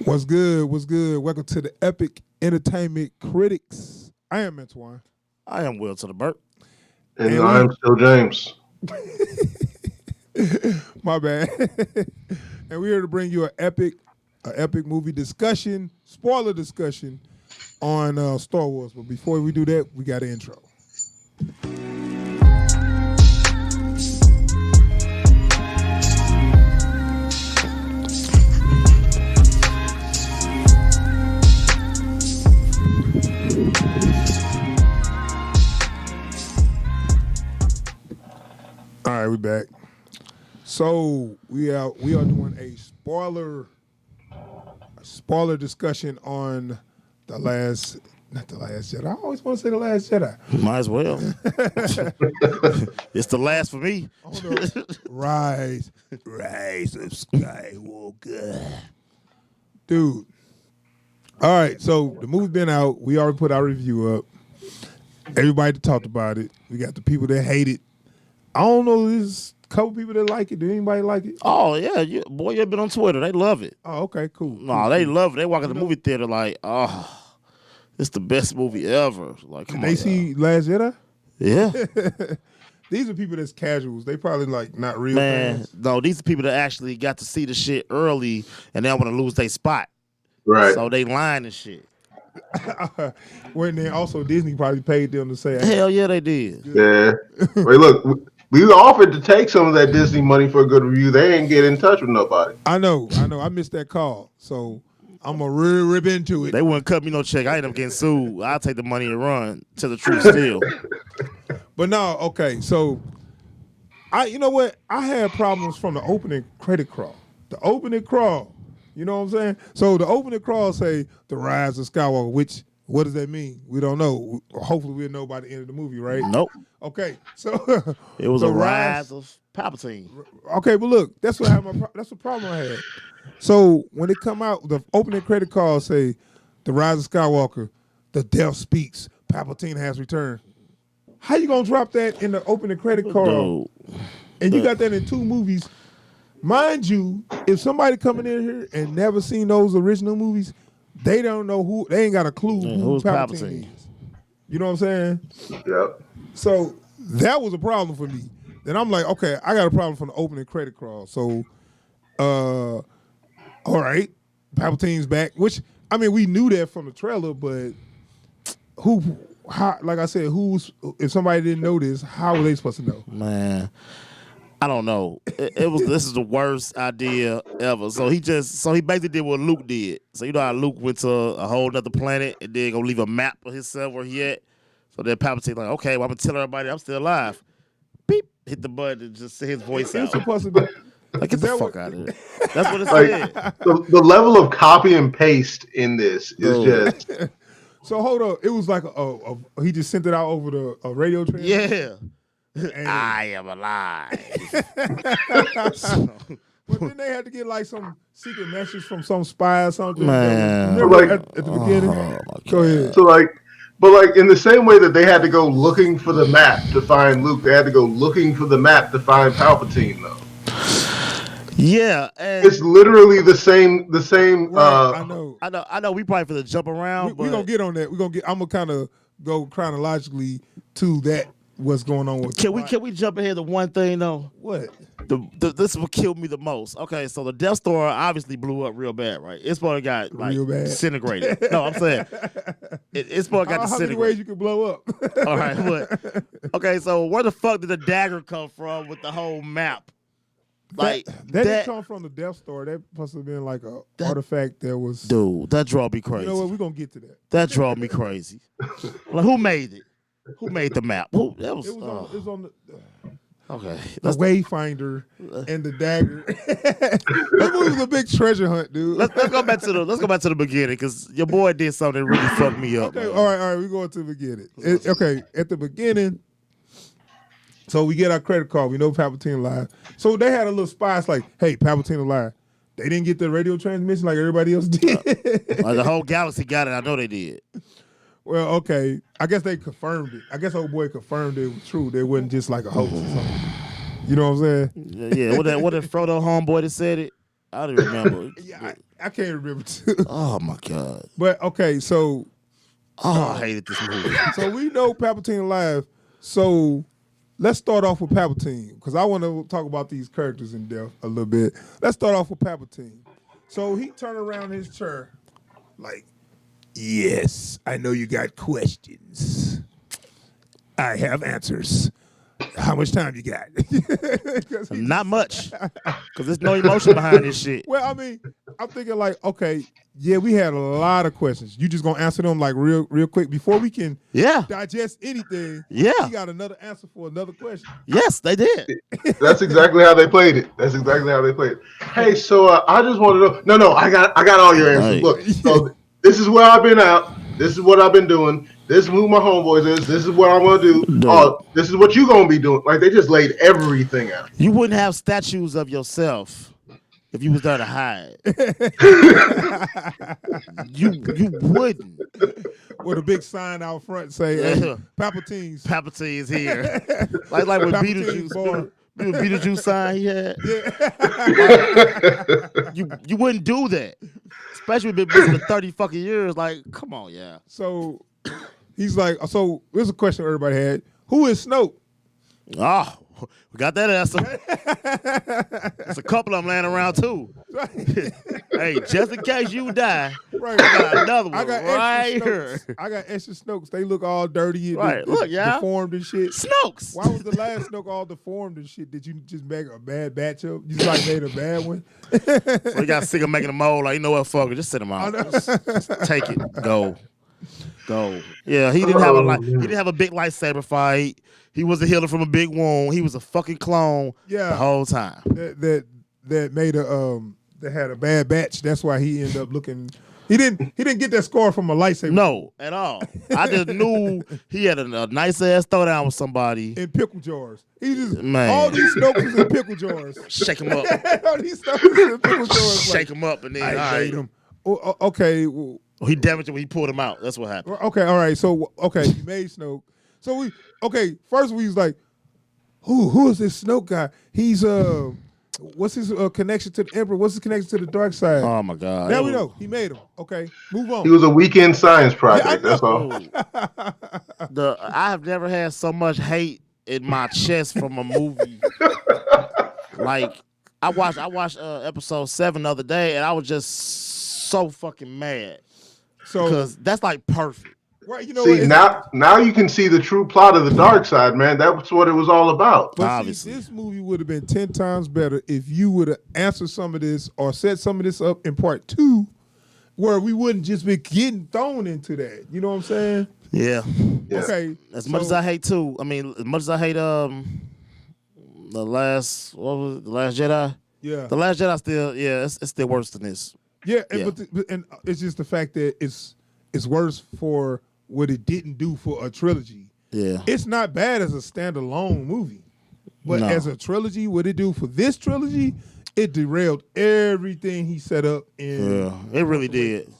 What's good? What's good? Welcome to the Epic Entertainment Critics. I am Antoine. I am Will to the Burt. And I'm still James. My bad. And we're here to bring you an epic movie discussion, spoiler discussion on Star Wars. But before we do that, we got an intro. All right, we back. So we are doing a spoiler discussion on not the last Jedi. I always want to say the last Jedi. Might as well. It's the last for me. Rise of Skywalker, dude. All right, so the movie been out. We already put our review up. Everybody talked about it. We got the people that hate it. I don't know. There's a couple people that like it. Do anybody like it? Oh, yeah. You've been on Twitter. They love it. Oh, okay, cool. No, they love it. They walk in the movie theater like, oh, it's the best movie ever. Like, come on. They see Last Jedi? Yeah. These are people that's casuals. They probably like not real Man, fans. no, these are people that actually got to see the shit early and they don't want to lose their spot. Right. So they lying and shit. When then also Disney probably paid them to say, Hell yeah, they did. Yeah. Wait, look, we offered to take some of that Disney money for a good review. They ain't get in touch with nobody. I know. I missed that call. So I'm going to really rip into it. They wouldn't cut me no check. I end up getting sued. I'll take the money and run to the truth still. But no, okay. So you know what? I had problems from the opening credit crawl. The opening crawl. You know what I'm saying? So the opening crawl say the Rise of Skywalker, which what does that mean? We don't know. Hopefully we'll know by the end of the movie, right? Nope. Okay, so it was the a rise of Palpatine. Okay, but look, that's what that's the problem I had. So when it come out, the opening credit card say, "The Rise of Skywalker, the Death speaks. Palpatine has returned." How you gonna drop that in the opening credit card? Dude. And you got that in 2 movies, mind you. If somebody coming in here and never seen those original movies, they don't know who. They ain't got a clue who Palpatine is. You know what I'm saying? Yep. So that was a problem for me. Then I'm like, okay, I got a problem from the opening credit crawl. So, all right, Palpatine's back. Which I mean, we knew that from the trailer, but how? Like I said, if somebody didn't know this, how were they supposed to know? Man, I don't know. This is the worst idea ever. So he basically did what Luke did. So you know how Luke went to a whole other planet and then gonna leave a map of himself where he at. So then Palpatine like, okay, well I'm gonna tell everybody I'm still alive. Beep, hit the button and just say his voice It's out. supposed to be. Like, get the fuck out of here. That's what it Like, said. the level of copy and paste in this is just. So hold on, it was like he just sent it out over the radio transmission. Yeah. And- I am alive. But then they had to get like some secret message from some spy or something. Man. Remember Like- at the beginning? Oh, my Go ahead. So but in the same way that they had to go looking for the map to find Luke, they had to go looking for the map to find Palpatine, though. Yeah, and It's literally the same. Right, I know. I know. We probably for the jump around. We're gonna get on that. I'm gonna kind of go chronologically to that. What's going on with? Can we jump ahead to one thing though? What? This is what killed me the most. Okay, so the Death Star obviously blew up real bad, right? It's probably got like Real bad. disintegrated. No, I'm saying it's probably got How many disintegrated. ways you can blow up? All right, but okay, so where the fuck did the dagger come from with the whole map? Like that didn't come from the Death Star. That must have been like a artifact that was. dude, that draw me crazy. You know what? We're gonna get to that. That draw me crazy. Like who made it? Who made the map? Who that was? It was on the Okay, Wayfinder and the dagger. That movie was a big treasure hunt, dude. let's go back to the beginning because your boy did something that really fucked me up. Okay, man. all right, we're going to the beginning. Okay, at the beginning, so we get our credit card. We know Palpatine alive. So they had a little spy. It's like, hey, Palpatine alive. They didn't get the radio transmission like everybody else did. Like the whole galaxy got it. I know they did. Well, okay. I guess they confirmed it. I guess old boy confirmed it was true. They wasn't just like a hoax or something. You know what I'm saying? Yeah. What that Frodo homeboy that said it? I don't remember. Yeah, I can't remember too. Oh my god. But okay, so I hated this movie. so we know Palpatine alive. So let's start off with Palpatine because I want to talk about these characters in depth a little bit. Let's start off with Palpatine. So he turned around in his chair, like, yes, I know you got questions. I have answers. How much time you got? Not much, because there's no emotion behind this shit. Well, I mean, I'm thinking like, okay, yeah, we had a lot of questions. You just gonna answer them like real quick before we can digest anything. Yeah. You got another answer for another question. Yes, they did. That's exactly how they played it. Hey, so I just want to know. No, I got all your answers. Right. Look, so this is where I've been out. This is what I've been doing. This is who my homeboys is. This is what I'm gonna do. Dude. Oh, this is what you gonna be doing. Like they just laid everything out. You wouldn't have statues of yourself if you was there to hide. you wouldn't. With a big sign out front say, hey, Palpatine's here. like when Palpatine's Beetlejuice sign he had. Yeah. You wouldn't do that. Especially if you've been missing for 30 fucking years. Like, come on, yeah. So he's like, so here's a question everybody had. Who is Snoke? Oh, we got that answer. There's a couple of them laying around too. Hey, just in case you die, right. I got another one I got right extra here. Snokes. I got extra Snokes. They look all dirty and Look, yeah. deformed and shit. Snokes. Why was the last Snoke all deformed and shit? Did you just make a bad batch up? You just like made a bad one? So you got sick of making a mold. Like, you know what, fuck it, just sit him out. Just take it. Go. Yeah, he didn't have a big lightsaber fight. He was a healer from a big wound. He was a fucking clone the whole time. That made that had a bad batch. That's why he ended up looking. He didn't get that scar from a lightsaber. No, at all. I just knew he had a nice ass throwdown with somebody in pickle jars. He just Man. all these Snokes was in pickle jars. Shake him up. All these Snokes was in pickle jars. Shake him up and then I hate him. Okay. Well, he damaged him when he pulled him out. That's what happened. Okay. All right. So you made Snoke. So first we was like, who is this Snoke guy? He's what's his connection to the Emperor? What's his connection to the dark side? Oh my God! Now we know he made him. Okay, move on. He was a weekend science project. That's all. I have never had so much hate in my chest from a movie. Like I watched episode 7 the other day, and I was just so fucking mad. So because that's like perfect. Right, see, now you can see the true plot of the dark side, man. That's what it was all about. But see, this movie would have been 10 times better if you would have answered some of this or set some of this up in part 2, where we wouldn't just be getting thrown into that. You know what I'm saying? Yeah. Okay. As much as I hate too, I mean, as much as I hate the last Jedi. Yeah. The Last Jedi still, it's still worse than this. Yeah, and it's just the fact that it's worse for what it didn't do for a trilogy. Yeah. It's not bad as a standalone movie. But as a trilogy, what it do for this trilogy, it derailed everything he set up in. Yeah, it really did.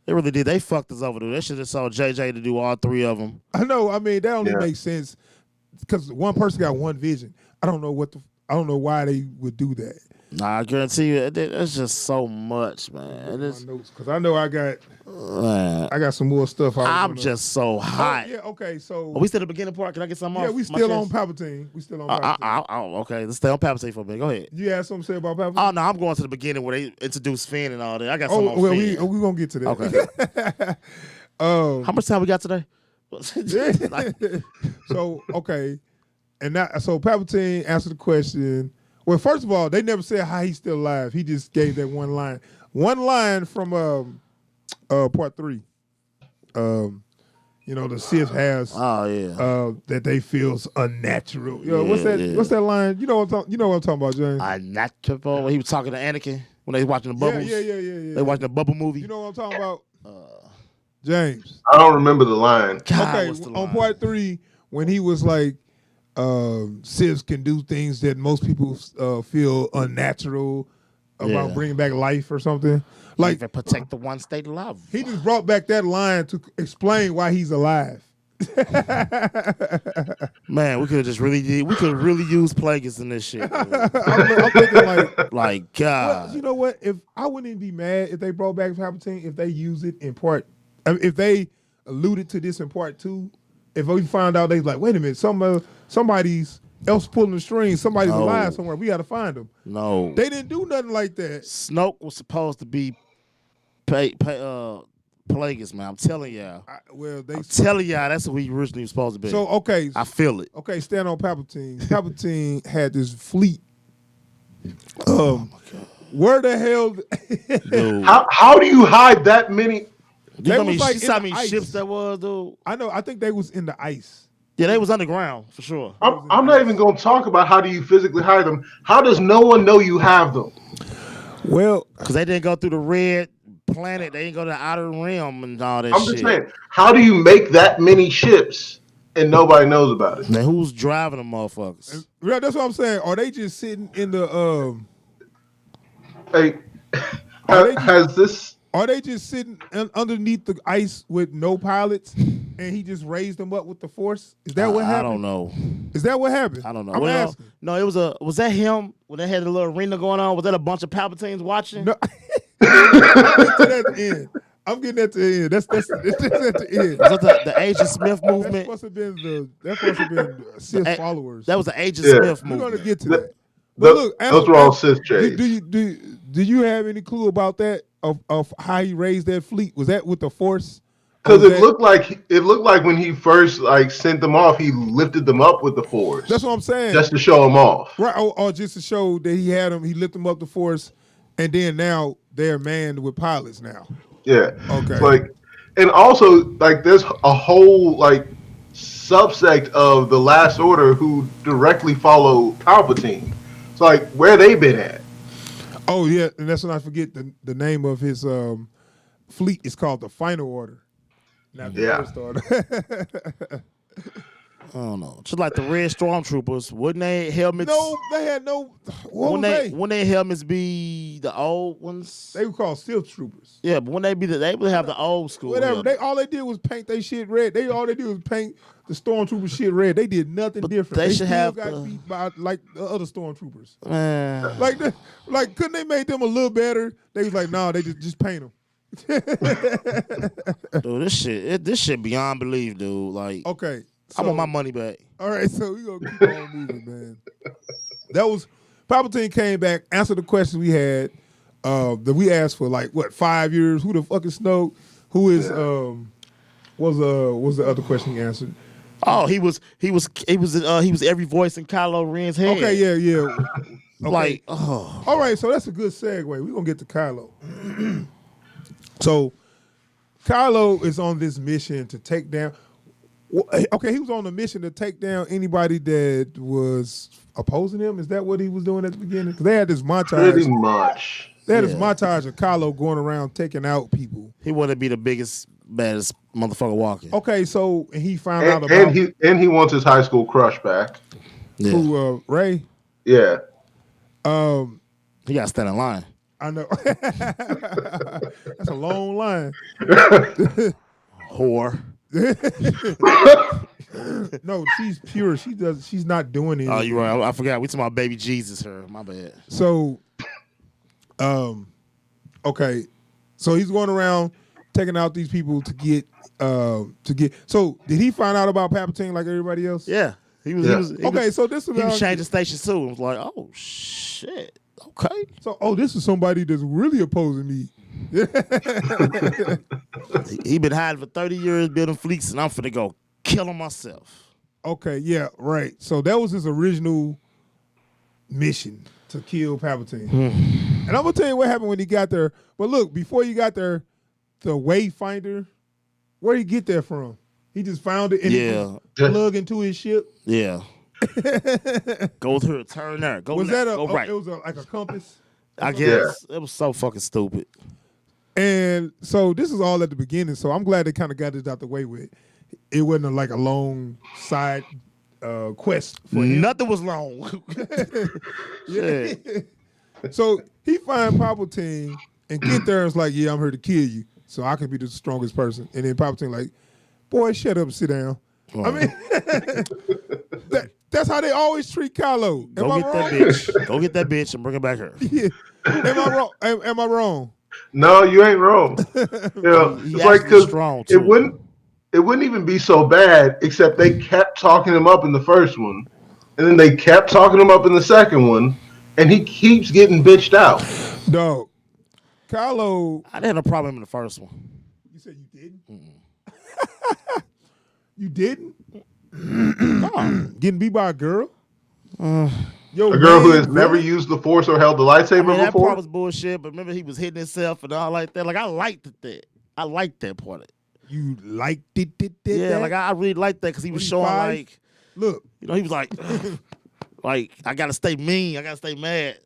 It really did. They fucked us over. They should have saw JJ to do all 3 of them. I know. I mean, that only makes sense because one person got one vision. I don't know why they would do that. Nah, I guarantee you, it's just so much, man. Because I know I got some more stuff. I'm just so hot. Yeah, okay, so... Are we still at the beginning part? Can I get something off? Yeah, we still on Palpatine. Okay, let's stay on Palpatine for a minute. Go ahead. You had something to say about Palpatine? Oh, no, I'm going to the beginning where they introduce Finn and all that. I got something on Finn. We're going to get to that. Okay. How much time we got today? So, okay. So Palpatine answered the question... Well, first of all, they never said how he's still alive. He just gave that one line. One line from part 3. The Sith has that they feel's unnatural. What's that line? You know what I'm talking about, James? Unnatural. When he was talking to Anakin when they was watching the bubbles. Yeah. They watching the bubble movie. You know what I'm talking about? James. I don't remember the line. God, on part 3, when he was like, Siths can do things that most people feel unnatural about bringing back life or something. Like protect the one state alive. He just brought back that line to explain why he's alive. Man, we could really use Plagueis in this shit. I'm thinking like, Like well, God. you know what? If I wouldn't even be mad if they brought back Palpatine, if they use it in part, I mean, if they alluded to this in part 2, if we find out they like, wait a minute, somebody's else pulling the strings, somebody's No. alive somewhere, we got to find them. No. They didn't do nothing like that. Snoke was supposed to be Plagueis, man. I'm telling y'all. I'm telling y'all that's what he originally was supposed to be. So okay, I feel it. Okay, stand on Palpatine. Palpatine had this fleet. Oh my God. Where the hell? Dude. How do you hide that many? You know was like in how the many ice. ships that was, dude? I know. I think they was in the ice. Yeah, they was underground for sure. I'm not even going to talk about how do you physically hide them. How does no one know you have them? Well, because they didn't go through the red planet, they didn't go to the outer realm and all that I'm shit. just saying, how do you make that many ships and nobody knows about it? Now who's driving them motherfuckers? Yeah, that's what I'm saying. Are they just sitting in the Hey, Are they just sitting underneath the ice with no pilots, and he just raised them up with the Force? Is that what happened? I don't know. Is that what happened? I don't know. I'm asking. No, it was that him when they had the little arena going on? Was that a bunch of Palpatines watching? No. I'm getting that to the end. That's at the end. Was that the Agent Smith movement? That must have been Sith followers. That was the Agent Smith movement. We're gonna get to that. But look, those were all Sith J's. Do you have any clue about that of how he raised that fleet? Was that with the Force? Because it looked like when he first sent them off, he lifted them up with the Force. That's what I'm saying. Just to show them off, right? Or just to show that he had them. He lifted them up the Force, and then now they're manned with pilots now. Yeah. Okay. And also there's a whole subsect of the Last Order who directly follow Palpatine. So where they been at? Oh yeah, and that's when I forget the name of his fleet is called the Final Order. Not the First Order. I don't know. Just like the red stormtroopers, wouldn't they helmets? No, they had no. Wouldn't they helmets be the old ones? They were called Stealth Troopers. Yeah, but wouldn't they would have the old school? Whatever. All they did was paint their shit red. All they did was paint the stormtrooper shit red. They did nothing different. They should have got beat by the other stormtroopers. Man. Couldn't they make them a little better? They was like, no, they just paint them. Dude, this shit beyond belief, dude. Okay. I want my money back. All right, so we gonna keep on moving, man. That was Palpatine came back, answered the questions we had that we asked for 5 years. Who the fuck is Snoke? Who is was the other question he answered? Oh, he was every voice in Kylo Ren's head. Okay, yeah. Okay. All right, so that's a good segue. We're gonna get to Kylo. So Kylo is on this mission to take down. Okay, he was on a mission to take down anybody that was opposing him. Is that what he was doing at the beginning? Because they had this montage. Pretty much. They had this montage of Kylo going around taking out people. He wanted to be the biggest, baddest motherfucker walking. Okay, so he found out about he wants his high school crush back. Yeah. Who, Ray? Yeah. He got to stand in line. I know. That's a long line. Whore. No, she's pure. She's not doing anything. Oh, you're right. I forgot. We talking about baby Jesus. Her. My bad. So, okay. So he's going around taking out these people to get. So did he find out about Palpatine like everybody else? Yeah. He was so this is. He was changing stations too. It was like, oh shit. Okay. So this is somebody that's really opposing me. He been hiding for 30 years building fleets, and I'm finna go kill him myself. Okay, yeah, right. So that was his original mission, to kill Palpatine. And I'm gonna tell you what happened when he got there. But look, before he got there, the Wayfinder, where'd he get that from? He just found it and he plug into his ship. Yeah. Go through, turn there. Go was left, that go right. It was like a compass? I guess. It was so fucking stupid. And so this is all at the beginning, so I'm glad they kind of got this out the way with. It wasn't a long side quest for him. Nothing was long. Yeah. So he find Palpatine and get there and is like, yeah, I'm here to kill you, so I can be the strongest person. And then Palpatine like, boy, shut up and sit down. I mean, that's how they always treat Kylo. Am I Go get wrong? that bitch. Go get that bitch and bring her back here. Yeah. Am I wrong? Am I wrong? No, you ain't wrong. He It's like actually because strong it too. wouldn't even be so bad except they kept talking him up in the first one, and then they kept talking him up in the second one, and he keeps getting bitched out. Dog. Kylo. I didn't have a problem in the first one. You said you didn't? You didn't? Getting beat by a girl? Yo, A girl who man, has never really? used the Force or held the lightsaber I mean, that before. part was bullshit, but remember he was hitting himself and all like that. Like, I liked that. I liked that part of it. You liked it, did Yeah, that? like, I really liked that because he was What, he showing, 5? like, Look, you know, he was like, like, I got to stay mean. I got to stay mad.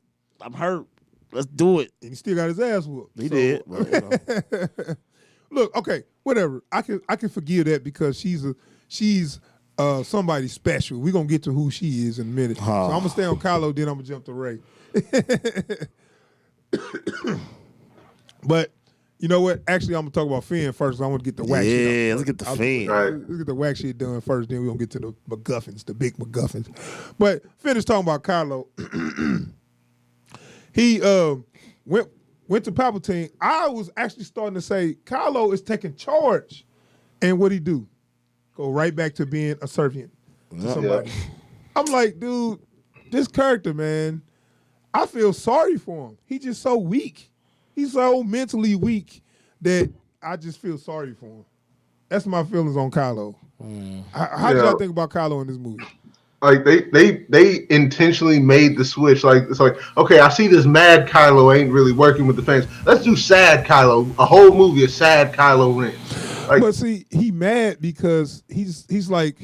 I'm hurt. Let's do it. and he still got his ass whooped. He So- did. But, you know. Look, okay, whatever. I can forgive that because she's somebody special. We're gonna get to who she is in a minute. So I'm gonna stay on Kylo, then I'm gonna jump to Rey. But you know what? Actually, I'm gonna talk about Finn first. I want to get the whack shit out. Yeah, let's get the Finn. Right. Let's get the whack shit done first, then we're gonna get to the MacGuffins, the big MacGuffins. But finish talking about Kylo. He went to Palpatine. I was actually starting to say Kylo is taking charge. And what'd he do? Go right back to being a servant to somebody. I'm like, dude, this character, man, I feel sorry for him. He's just so weak. He's so mentally weak that I just feel sorry for him. That's my feelings on Kylo. How did y'all think about Kylo in this movie? Like they intentionally made the switch. Like it's like, okay, I see this mad Kylo ain't really working with the fans. Let's do sad Kylo. A whole movie of sad Kylo Ren. Like, But see, he mad because he's like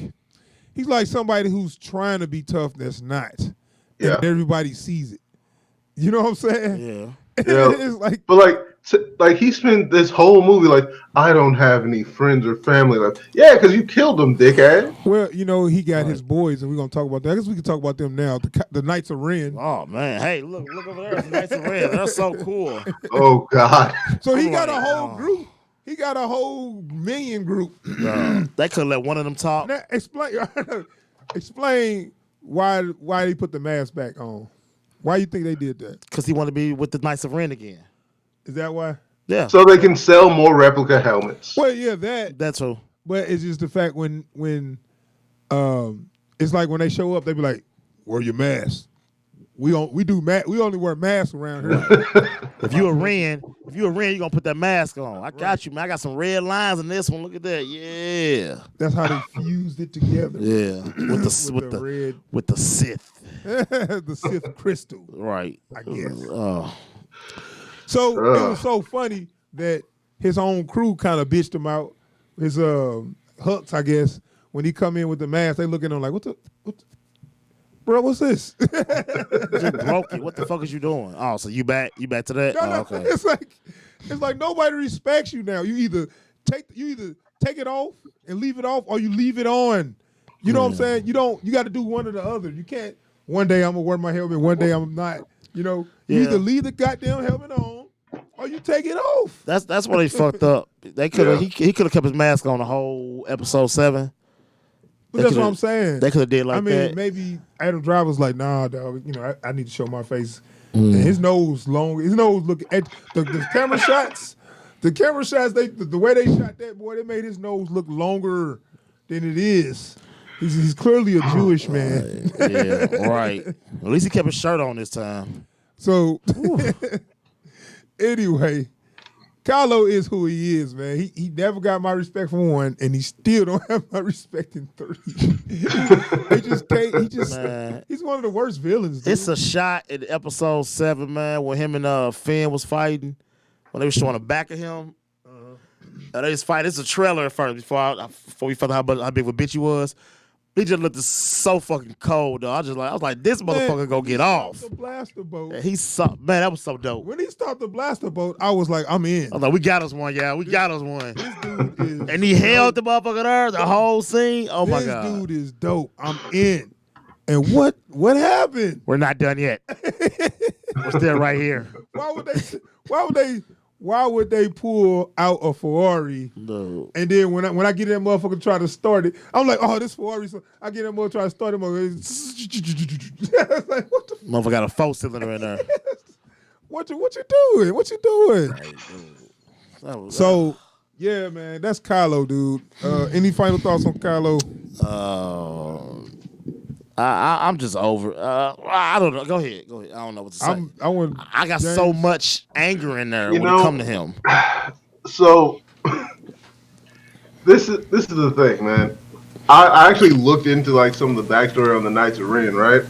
somebody who's trying to be tough that's not. Yeah. And everybody sees it. You know what I'm saying? Yeah. Yeah. It's like, but like he spent this whole movie like, I don't have any friends or family left. Yeah, because you killed them, dickhead. well, you know, he got his boys, and we're gonna talk about that. I guess we can talk about them now. The Knights of Ren. Oh, man. Hey, look over there. It's nice and red. They're so cool. Oh God. So he I'm got like, a whole oh. group. He got a whole minion group. They could let one of them talk. Now, explain why they put the mask back on. Why you think they did that? Because he wanted to be with the Knights of Ren again. Is that why? Yeah. So they can sell more replica helmets. Well, yeah, that. That's who. But it's just the fact when it's like when they show up, they be like, "Wear your mask." We only wear masks around here. If you a Ren, you're gonna put that mask on. I got you, man. I got some red lines in this one. Look at that. Yeah. That's how they fused it together. Yeah. With the red, with the Sith. the Sith crystal. Right. I guess. Oh. So it was so funny that his own crew kind of bitched him out. His Hux, I guess, when he come in with the mask, they looking at him like, what the bro, what's this? Just broke it. What the fuck is you doing? Oh, so you back to that? No, Oh, no, okay. It's like nobody respects you now. You either take it off and leave it off, or you leave it on. You know what I'm saying? You got to do one or the other. You can't. One day I'm gonna wear my helmet. One day I'm not. You know, you Yeah. either leave the goddamn helmet on, or you take it off. That's why they fucked up. They could have he could have kept his mask on the whole episode 7. But that's what I'm saying. They could have did like I mean, that. maybe Adam Driver's like, nah, dog. You know, I need to show my face. And his nose long. His nose look at the camera shots. The camera shots. The way they shot that boy, they made his nose look longer than it is. He's clearly a Jewish man. Yeah, right. At least he kept his shirt on this time. So anyway, Kylo is who he is, man. He never got my respect for 1, and he still don't have my respect in 3. He just can't. Man. He's one of the worst villains. Dude. It's a shot in episode 7, man, when him and Finn was fighting. When they was showing the back of him. They was fighting. It's a trailer at first before we found out how big of a bitch he was. He just looked so fucking cold, though. I was like, this motherfucker gonna get off. The blaster boat. Man, that was so dope. When he stopped the blaster boat, I was like, I'm in. I was like, we got us one, yeah. We got us one. This dude is And he held the motherfucker there, the whole scene. Oh, my God. This dude is dope. I'm in. And what happened? We're not done yet. We're still right here. Why why would they pull out a Ferrari? No. And then when I get that motherfucker to try to start it, I'm like, oh, this Ferrari. So I get that motherfucker try to start it. It's like, what the? Motherfucker got a 4-cylinder in there. What you doing? What you doing? So yeah, man, that's Kylo, dude. Any final thoughts on Kylo? I'm just over. I don't know. Go ahead. I don't know what to say. I got so much anger in there when it come to him. So this is the thing, man. I actually looked into like some of the backstory on the Knights of Ren, right?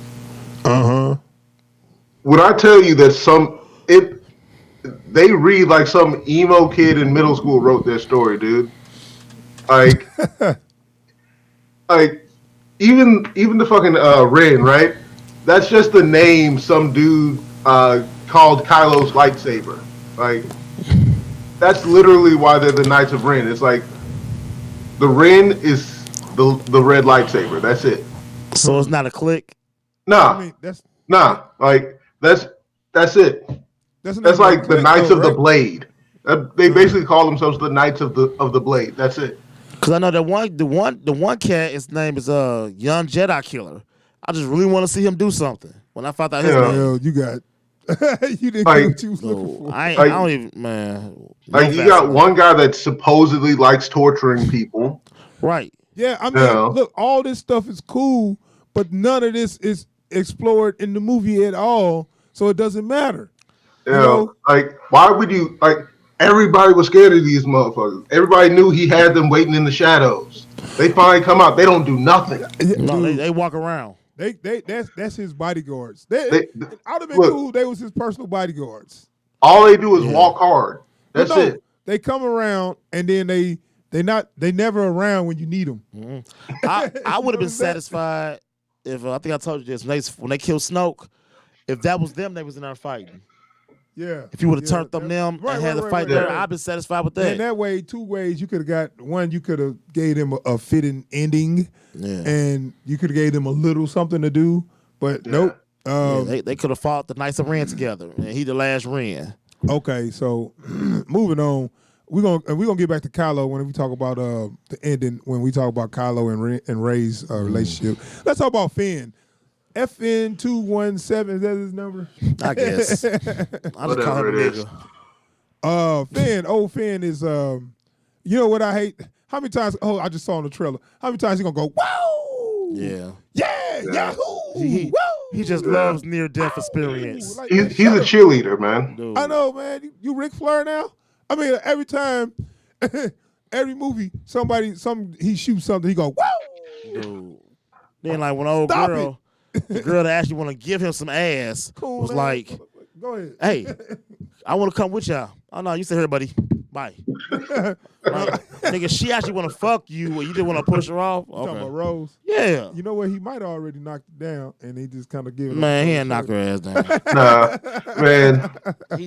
Would I tell you that they read like some emo kid in middle school wrote their story, dude? Like, even the fucking Ren, right? That's just the name some dude called Kylo's lightsaber. Like, that's literally why they're the Knights of Ren. It's like the Ren is the red lightsaber. That's it. So it's not a clique? Nah. I mean, Like that's it. That's like the Knights of the Blade. They basically call themselves the Knights of the Blade. That's it. Because I know the one cat, his name is Young Jedi Killer. I just really want to see him do something. When I found out his name, you got you didn't get what you was looking for. I don't even, man. Like you got one guy that supposedly likes torturing people. Right. Yeah, I mean, look, all this stuff is cool, but none of this is explored in the movie at all, so it doesn't matter. You know, like, why would you, like, everybody was scared of these motherfuckers. Everybody knew he had them waiting in the shadows. They finally come out, they don't do nothing. No, they walk around. That's his bodyguards. I'd have been cool. They was his personal bodyguards. All they do is walk hard. That's it. They come around and then they never around when you need them. Mm-hmm. I would have been satisfied if I think I told you this when they killed Snoke. If that was them, they was in there fighting. Yeah. If you would have turned them and had the fight there, I'd been satisfied with that. And that way, two ways you could have got one. You could have gave them a fitting ending, and you could have gave them a little something to do. But nope. They could have fought the Knights of Ren together, and he the last Ren. Okay, so moving on, we're gonna get back to Kylo when we talk about the ending. When we talk about Kylo and Rey's relationship, let's talk about Finn. FN217, is that his number? I guess. I just call him a nigga. Old Finn is you know what I hate? How many times I just saw in the trailer. How many times he gonna go, whoa! Yeah, yahoo! He just loves near death experience. Like, he's a cheerleader, man. Dude. I know, man. You Ric Flair now? I mean, every time every movie, he shoots something, he go, whoa! Dude. Then like when old Stop girl the girl that actually want to give him some ass was man. Like, go ahead. Hey, I want to come with y'all. Oh, no, you sit here, buddy. Bye. Nigga, she actually want to fuck you, or you just want to push her off? Okay. Talking about Rose? Yeah. You know what? He might have already knocked it down, and he just kind of gave it. Man, he ain't knock her ass down. Nah, man.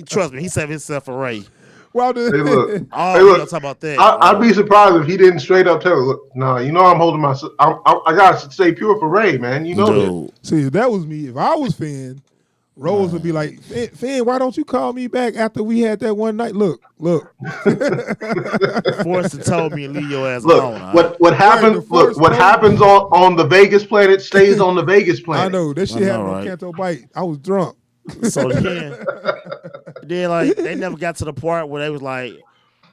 Trust me, he saved himself for Ray. Well, hey, look. Talk about that. I'd be surprised if he didn't straight up tell her, look, nah, you know I'm holding my, I gotta stay pure for Ray, man. You know that. See, if that was me, if I was Finn, Rose would be like, Finn, why don't you call me back after we had that one night? Look. Forced to tell me and leave your ass alone. What happens? Look, what happens on the Vegas planet stays on the Vegas planet. I know that shit happened on Canto Bite. I was drunk. So then like they never got to the part where they was like,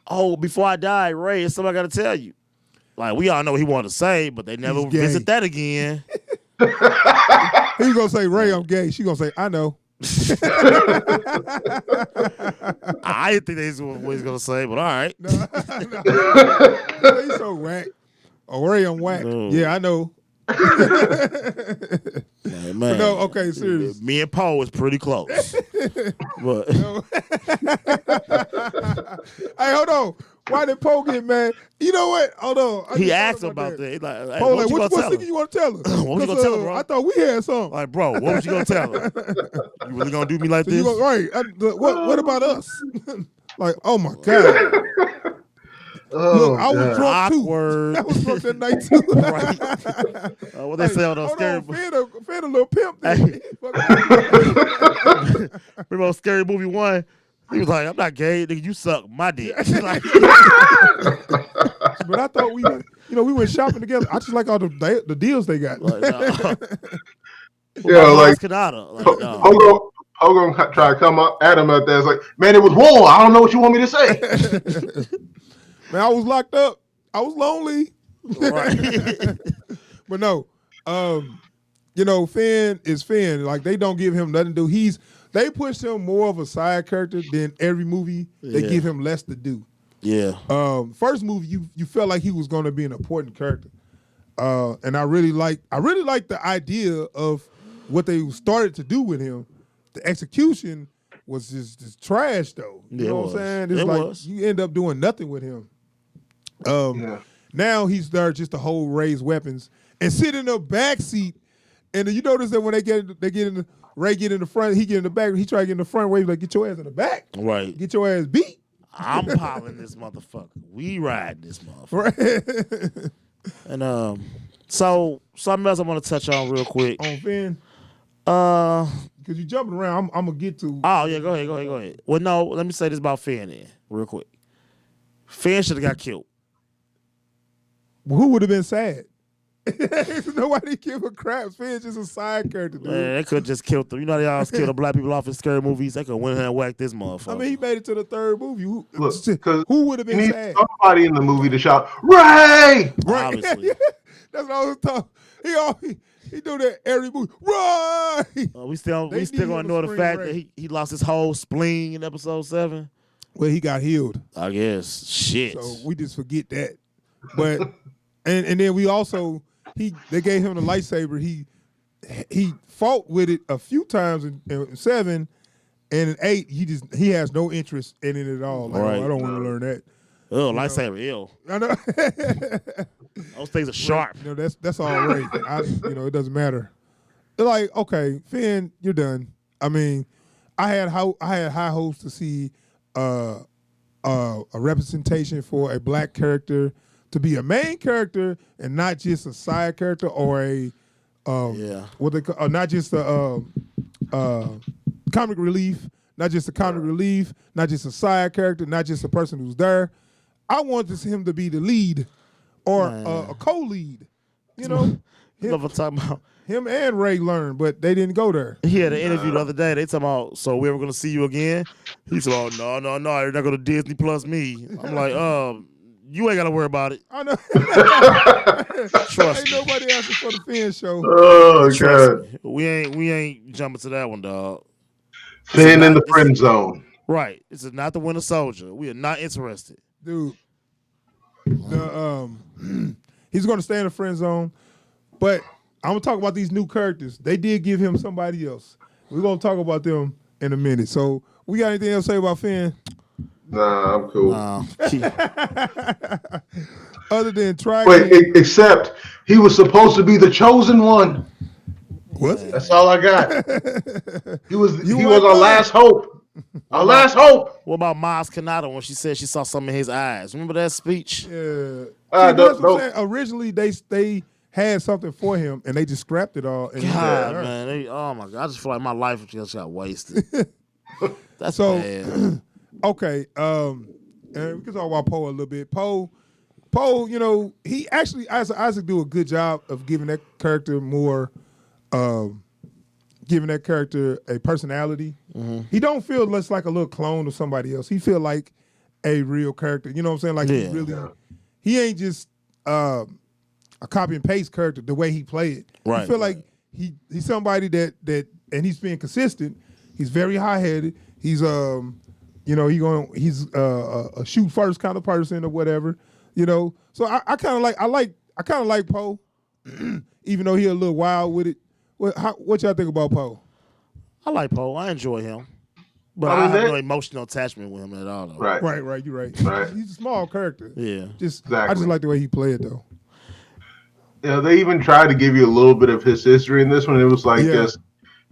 oh, before I die, Ray, it's something I gotta tell you. Like, we all know what he wanted to say, but they never visit that again. He's gonna say, Ray, I'm gay. She gonna say, I know. I didn't think that's what he's gonna say, but all right. No. He's so whack. Oh, Ray, I'm whack. No. Yeah, I know. Man. No, okay, serious. Me and Paul was pretty close. But hey, hold on. Why did Poe get mad? You know what? Hold on. He asked him about that. He's like, hey, Poe, like, what you want to tell her? What you gonna tell her, bro? I thought we had something. Like, bro, what was you gonna tell her? You really gonna do me like this? Right. What about us? Like, oh my God. Look, I was drunk too. I was drunk that night too. Right. What they say on those scary movies? Fed a little pimp. Remember Scary Movie 1? He was like, I'm not gay, nigga. You suck my dick. Like, But I thought we went shopping together. I just like all the deals they got. like, nah. Yeah, like no. Pogo try to come up at him out there. It's like, man, it was war. I don't know what you want me to say. Man, I was locked up. I was lonely. Right. But no, Finn is Finn. Like, they don't give him nothing to do. They push him more of a side character than every movie. They give him less to do. Yeah. First movie, you felt like he was going to be an important character, and I really like the idea of what they started to do with him. The execution was just trash, though. You know what I'm saying? It's like you end up doing nothing with him. Now he's there just to hold raised weapons and sit in the back seat. And you notice that when Ray get in the front, he get in the back. He try to get in the front way, like, get your ass in the back. Right. Get your ass beat. I'm piling this motherfucker. We ride this motherfucker. Right. And so something else I want to touch on real quick. On Finn. Because you jumping around, I'm gonna get to. Oh yeah, go ahead. Well, no, let me say this about Finn then, real quick. Finn should have got killed. Well, who would have been sad? Nobody give a crap. Finn's just a side character, dude. Man, they could just killed them. You know they always kill the black people off in scary movies. They could went ahead and whack this motherfucker. I mean, he made it to the third movie. Who would have been you need sad? Somebody in the movie to shout, Ray! Right. Obviously. That's what I was talking. He do that every movie. Right. We still gonna ignore the fact that he lost his whole spleen in episode 7. Well, he got healed. I guess. Shit. So we just forget that. But and then we also they gave him the lightsaber. He fought with it a few times in 7, and in 8 he has no interest in it at all. Like, right. I don't want to learn that. Oh, lightsaber, ill. I know. Those things are sharp. That's all right. It doesn't matter. They're like, okay, Finn, you're done. I mean, I had high hopes to see a representation for a black character to be a main character and not just a side character or a what they call not just a comic relief, not just a side character, not just a person who's there. I wanted him to be the lead or a co-lead. You know, him and Ray learned, but they didn't go there. He had an interview the other day. They talking about, so we ever going to see you again? He said, oh, no, you're not going to Disney Plus me. I'm like, you ain't got to worry about it. I know. Trust ain't me. nobody asking for the Finn show. Oh, Trust God. Me. We ain't jumping to that one, dog. Finn in the friend zone. Right. This is not the Winter Soldier. We are not interested. Dude, he's going to stay in the friend zone, but I'm going to talk about these new characters. They did give him somebody else. We're going to talk about them in a minute. So, we got anything else to say about Finn? Nah, I'm cool. Other than trying. Wait, except he was supposed to be the chosen one. What? That's all I got. He was our last hope. Our last hope. What about Maz Kanata when she said she saw something in his eyes? Remember that speech? Yeah. That's what I'm saying. Originally, they had something for him, and they just scrapped it all. And man. Oh, my God. I just feel like my life just got wasted. That's so bad. Okay. And we can talk about Poe a little bit. Poe, he actually, Isaac do a good job of giving that character more giving that character a personality. Mm-hmm. He don't feel less like a little clone of somebody else. He feel like a real character. You know what I'm saying? Like he ain't just a copy and paste character the way he played. Right. I feel like he's somebody that and he's being consistent. He's very high headed. He's he's a shoot first kind of person or whatever. So I kind of like Poe, even though he a little wild with it. What y'all think about Poe? I like Poe. I enjoy him. But I have no emotional attachment with him at all, though. Right. You're right. He's a small character. Yeah. I just like the way he played, though. Yeah, they even tried to give you a little bit of his history in this one. It was like just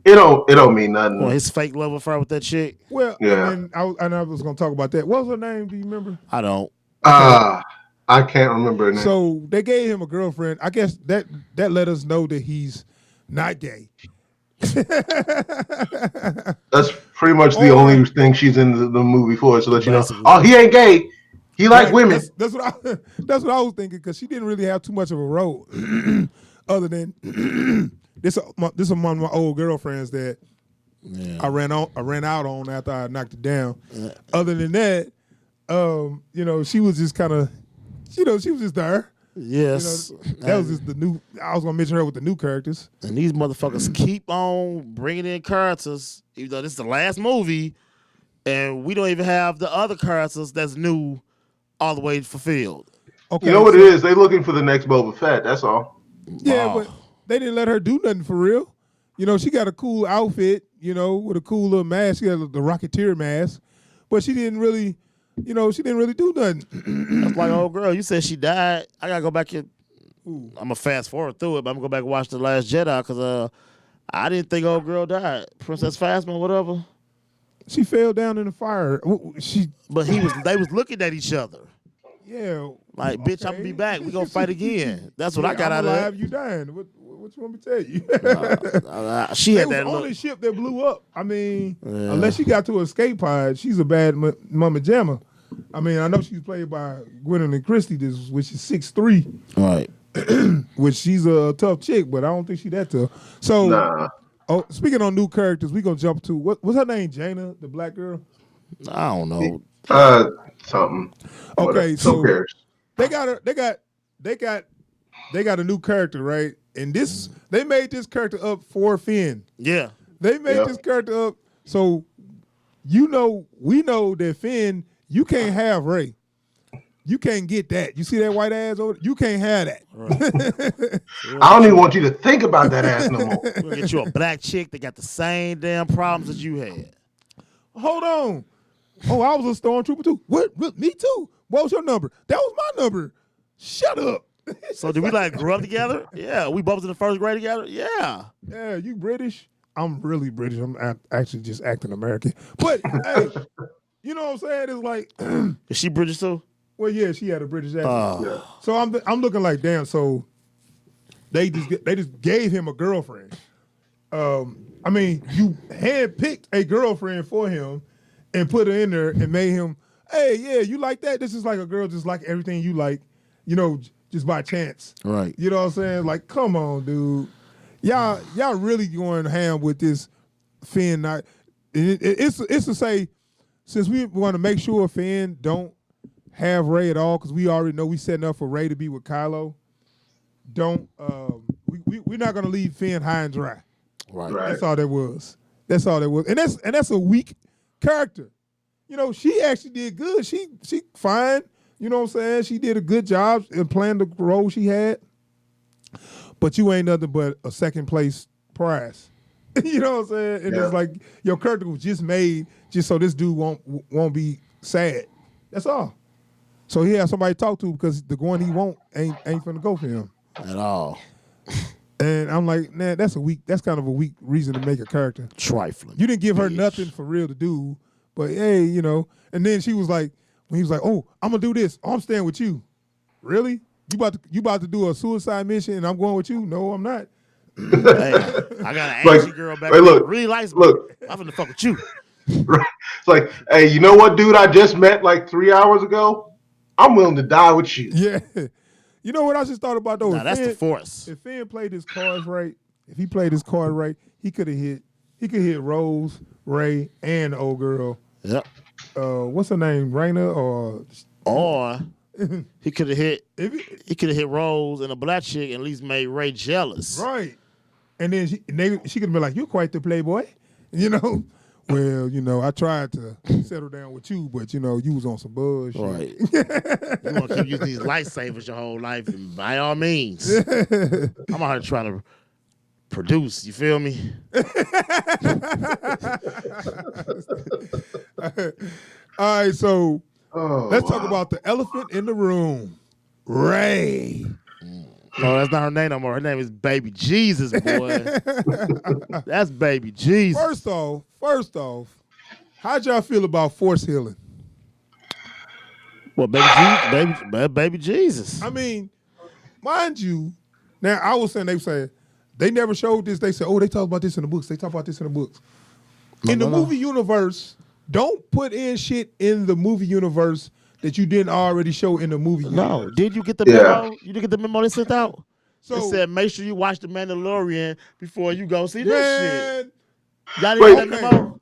it don't mean nothing. Well, his fake love affair with that chick. Well, yeah. I was gonna talk about that. What was her name? Do you remember? I don't. I can't remember her name. So they gave him a girlfriend. I guess that let us know that he's not gay. That's pretty much the only thing she's in the movie for, so that you know, Basically. oh, he ain't gay. He like women. That's what I was thinking, because she didn't really have too much of a role, other than this is one of my old girlfriends that I ran out on after I knocked it down. Other than that, you know, she was just kind of, you know, she was just there. Yes. You know, that was just the new. I was gonna mention her with the new characters. And these motherfuckers keep on bringing in characters, even though this is the last movie, and we don't even have the other characters that's new all the way fulfilled. Okay, You know what it is? They looking for the next Boba Fett. That's all. Yeah, but they didn't let her do nothing for real. You know, she got a cool outfit, you know, with a cool little mask. She had the Rocketeer mask, but she didn't really, you know, she didn't really do nothing. That's like, old girl, you said she died. I gotta go back and I'm gonna fast forward through it, but I'm gonna go back and watch The Last Jedi, because I didn't think old girl died. Princess Phasma, whatever. She fell down in the fire. But they was looking at each other. Yeah. Like, bitch, I'm gonna be back. We gonna fight again. That's what I got I'm out alive, of you dying. What you want me to tell you? she It had was that the only look. ship that blew up. I mean, unless she got to escape pod, she's a bad mama jamma. I mean, I know she's played by Gwendolyn Christie, which is 6'3", Right. which she's a tough chick, but I don't think she's that tough. So, Nah. Speaking on new characters, we gonna jump to what's her name? Jaina, the black girl. I don't know. Something. Okay, So so cares. they got a new character, right? And they made this character up for Finn. Yeah. They made this character up, so we know that Finn, you can't have Rey. You can't get that. You see that white ass over there? You can't have that. Right. I don't even want you to think about that ass no more. We're gonna get you a black chick that got the same damn problems that you had. Hold on. Oh, I was a stormtrooper too. What? Me too. What was your number? That was my number. Shut up. So did we like grow up together? Yeah. We both was in the first grade together? Yeah. Yeah, you British? I'm really British. I'm actually just acting American. But hey, you know what I'm saying? It's like, Is she British too? well, yeah, she had a British accent. So I'm looking like, damn. So they just gave him a girlfriend. I mean, you handpicked a girlfriend for him and put her in there and made him, hey, yeah, you like that? This is like a girl just like everything you like, you know, just by chance. Right. You know what I'm saying? Like, come on, dude. Y'all really going ham with this Finn night. It's to say, since we want to make sure Finn don't have Rey at all, because we already know we setting up for Rey to be with Kylo. We're not gonna leave Finn high and dry. Right. That's all that was. And that's a weak character. You know, she actually did good. She fine. You know what I'm saying? She did a good job in playing the role she had. But you ain't nothing but a second place prize. You know what I'm saying? And it's like your character was just made just so this dude won't be sad. That's all. So he has somebody to talk to, because the one he want ain't finna go for him At all. And I'm like, man, that's kind of a weak reason to make a character. Trifling. You didn't give her nothing for real to do, but hey, you know. And then she was like, when he was like, oh, I'm gonna do this. Oh, I'm staying with you. Really? You about to do a suicide mission and I'm going with you? No, I'm not. Hey, I got an Asian girl back there that really likes me. I'm finna fuck with you. Right. It's like, hey, you know what, dude? I just met like 3 hours ago. I'm willing to die with you. Yeah. You know what I just thought about though? Nah, that's the force. If Finn played his cards right, he could have hit Rose, Rey, and the old girl. Yep. What's her name? Raina or he could have hit Rose and a black chick and at least made Rey jealous. Right. And then she could have been like, "You're quite the playboy," you know. Well, you know, I tried to settle down with you, but you know, you was on some bullshit. Right. You want to keep using these lightsabers your whole life, and by all means, I'm out here trying to produce. You feel me? All right, so let's talk about the elephant in the room, Rey. No, that's not her name no more. Her name is Baby Jesus, boy. That's Baby Jesus. First off, how'd y'all feel about force healing? Well, Baby Jesus. I mean, mind you, now I was saying they never showed this. They said, oh, they talk about this in the books. They talk about this in the books. In the movie universe, don't put in shit in the movie universe that you didn't already show in the movie universe. No, did you get the memo? You didn't get the memo they sent out? So it said make sure you watch The Mandalorian before you go see this shit. Y'all Wait. didn't get that memo?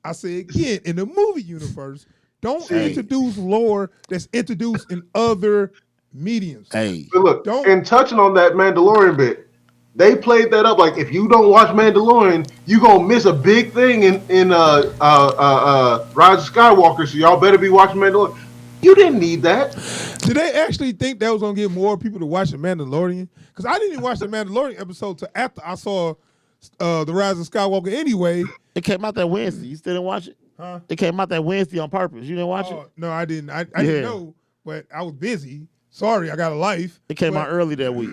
I say again, in the movie universe, don't introduce lore that's introduced in other mediums. Hey, but look, and touching on that Mandalorian bit, they played that up like if you don't watch Mandalorian, you gonna miss a big thing in Rise of Skywalker. So y'all better be watching Mandalorian. You didn't need that. Did they actually think that was gonna get more people to watch the Mandalorian? Because I didn't even watch the Mandalorian episode till after I saw the Rise of Skywalker. Anyway, it came out that Wednesday. You still didn't watch it? Huh? It came out that Wednesday on purpose. You didn't watch it? No, I didn't. I didn't know, but I was busy. Sorry, I got a life. It came out early that week.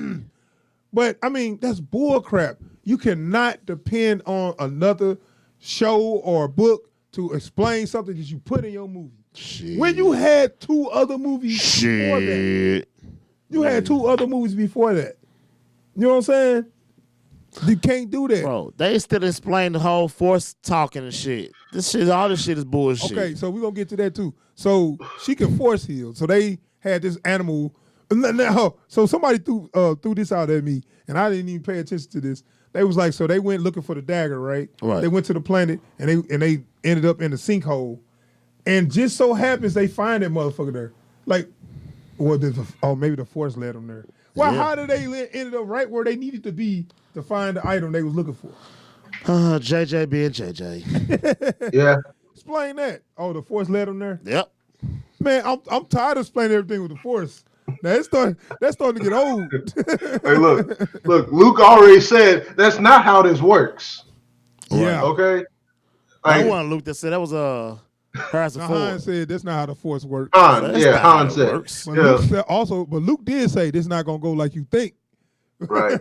But I mean, that's bull crap. You cannot depend on another show or book to explain something that you put in your movie. Shit. When you had 2 other movies before that. You had 2 other movies before that. You know what I'm saying? You can't do that. Bro, they still explain the whole Force talking and shit. All this shit is bullshit. Okay, so we're going to get to that too. So she can force heal. So they had this animal. So somebody threw this out at me, and I didn't even pay attention to this. They was like, so they went looking for the dagger, right? Right. They went to the planet, and they ended up in the sinkhole. And just so happens they find that motherfucker there. Like, maybe the Force led them there. Well, how did they end up right where they needed to be to find the item they was looking for? JJ being JJ. Yeah. Explain that. Oh, the Force led them there? Yep. Man, I'm tired of explaining everything with the Force. Now that's starting to get old. Hey, look, Luke already said that's not how this works. Yeah. Okay. I wasn't Luke that said that was Harrison Ford. Han said that's not how the Force works. Han said. But Luke did say this not gonna go like you think. Right.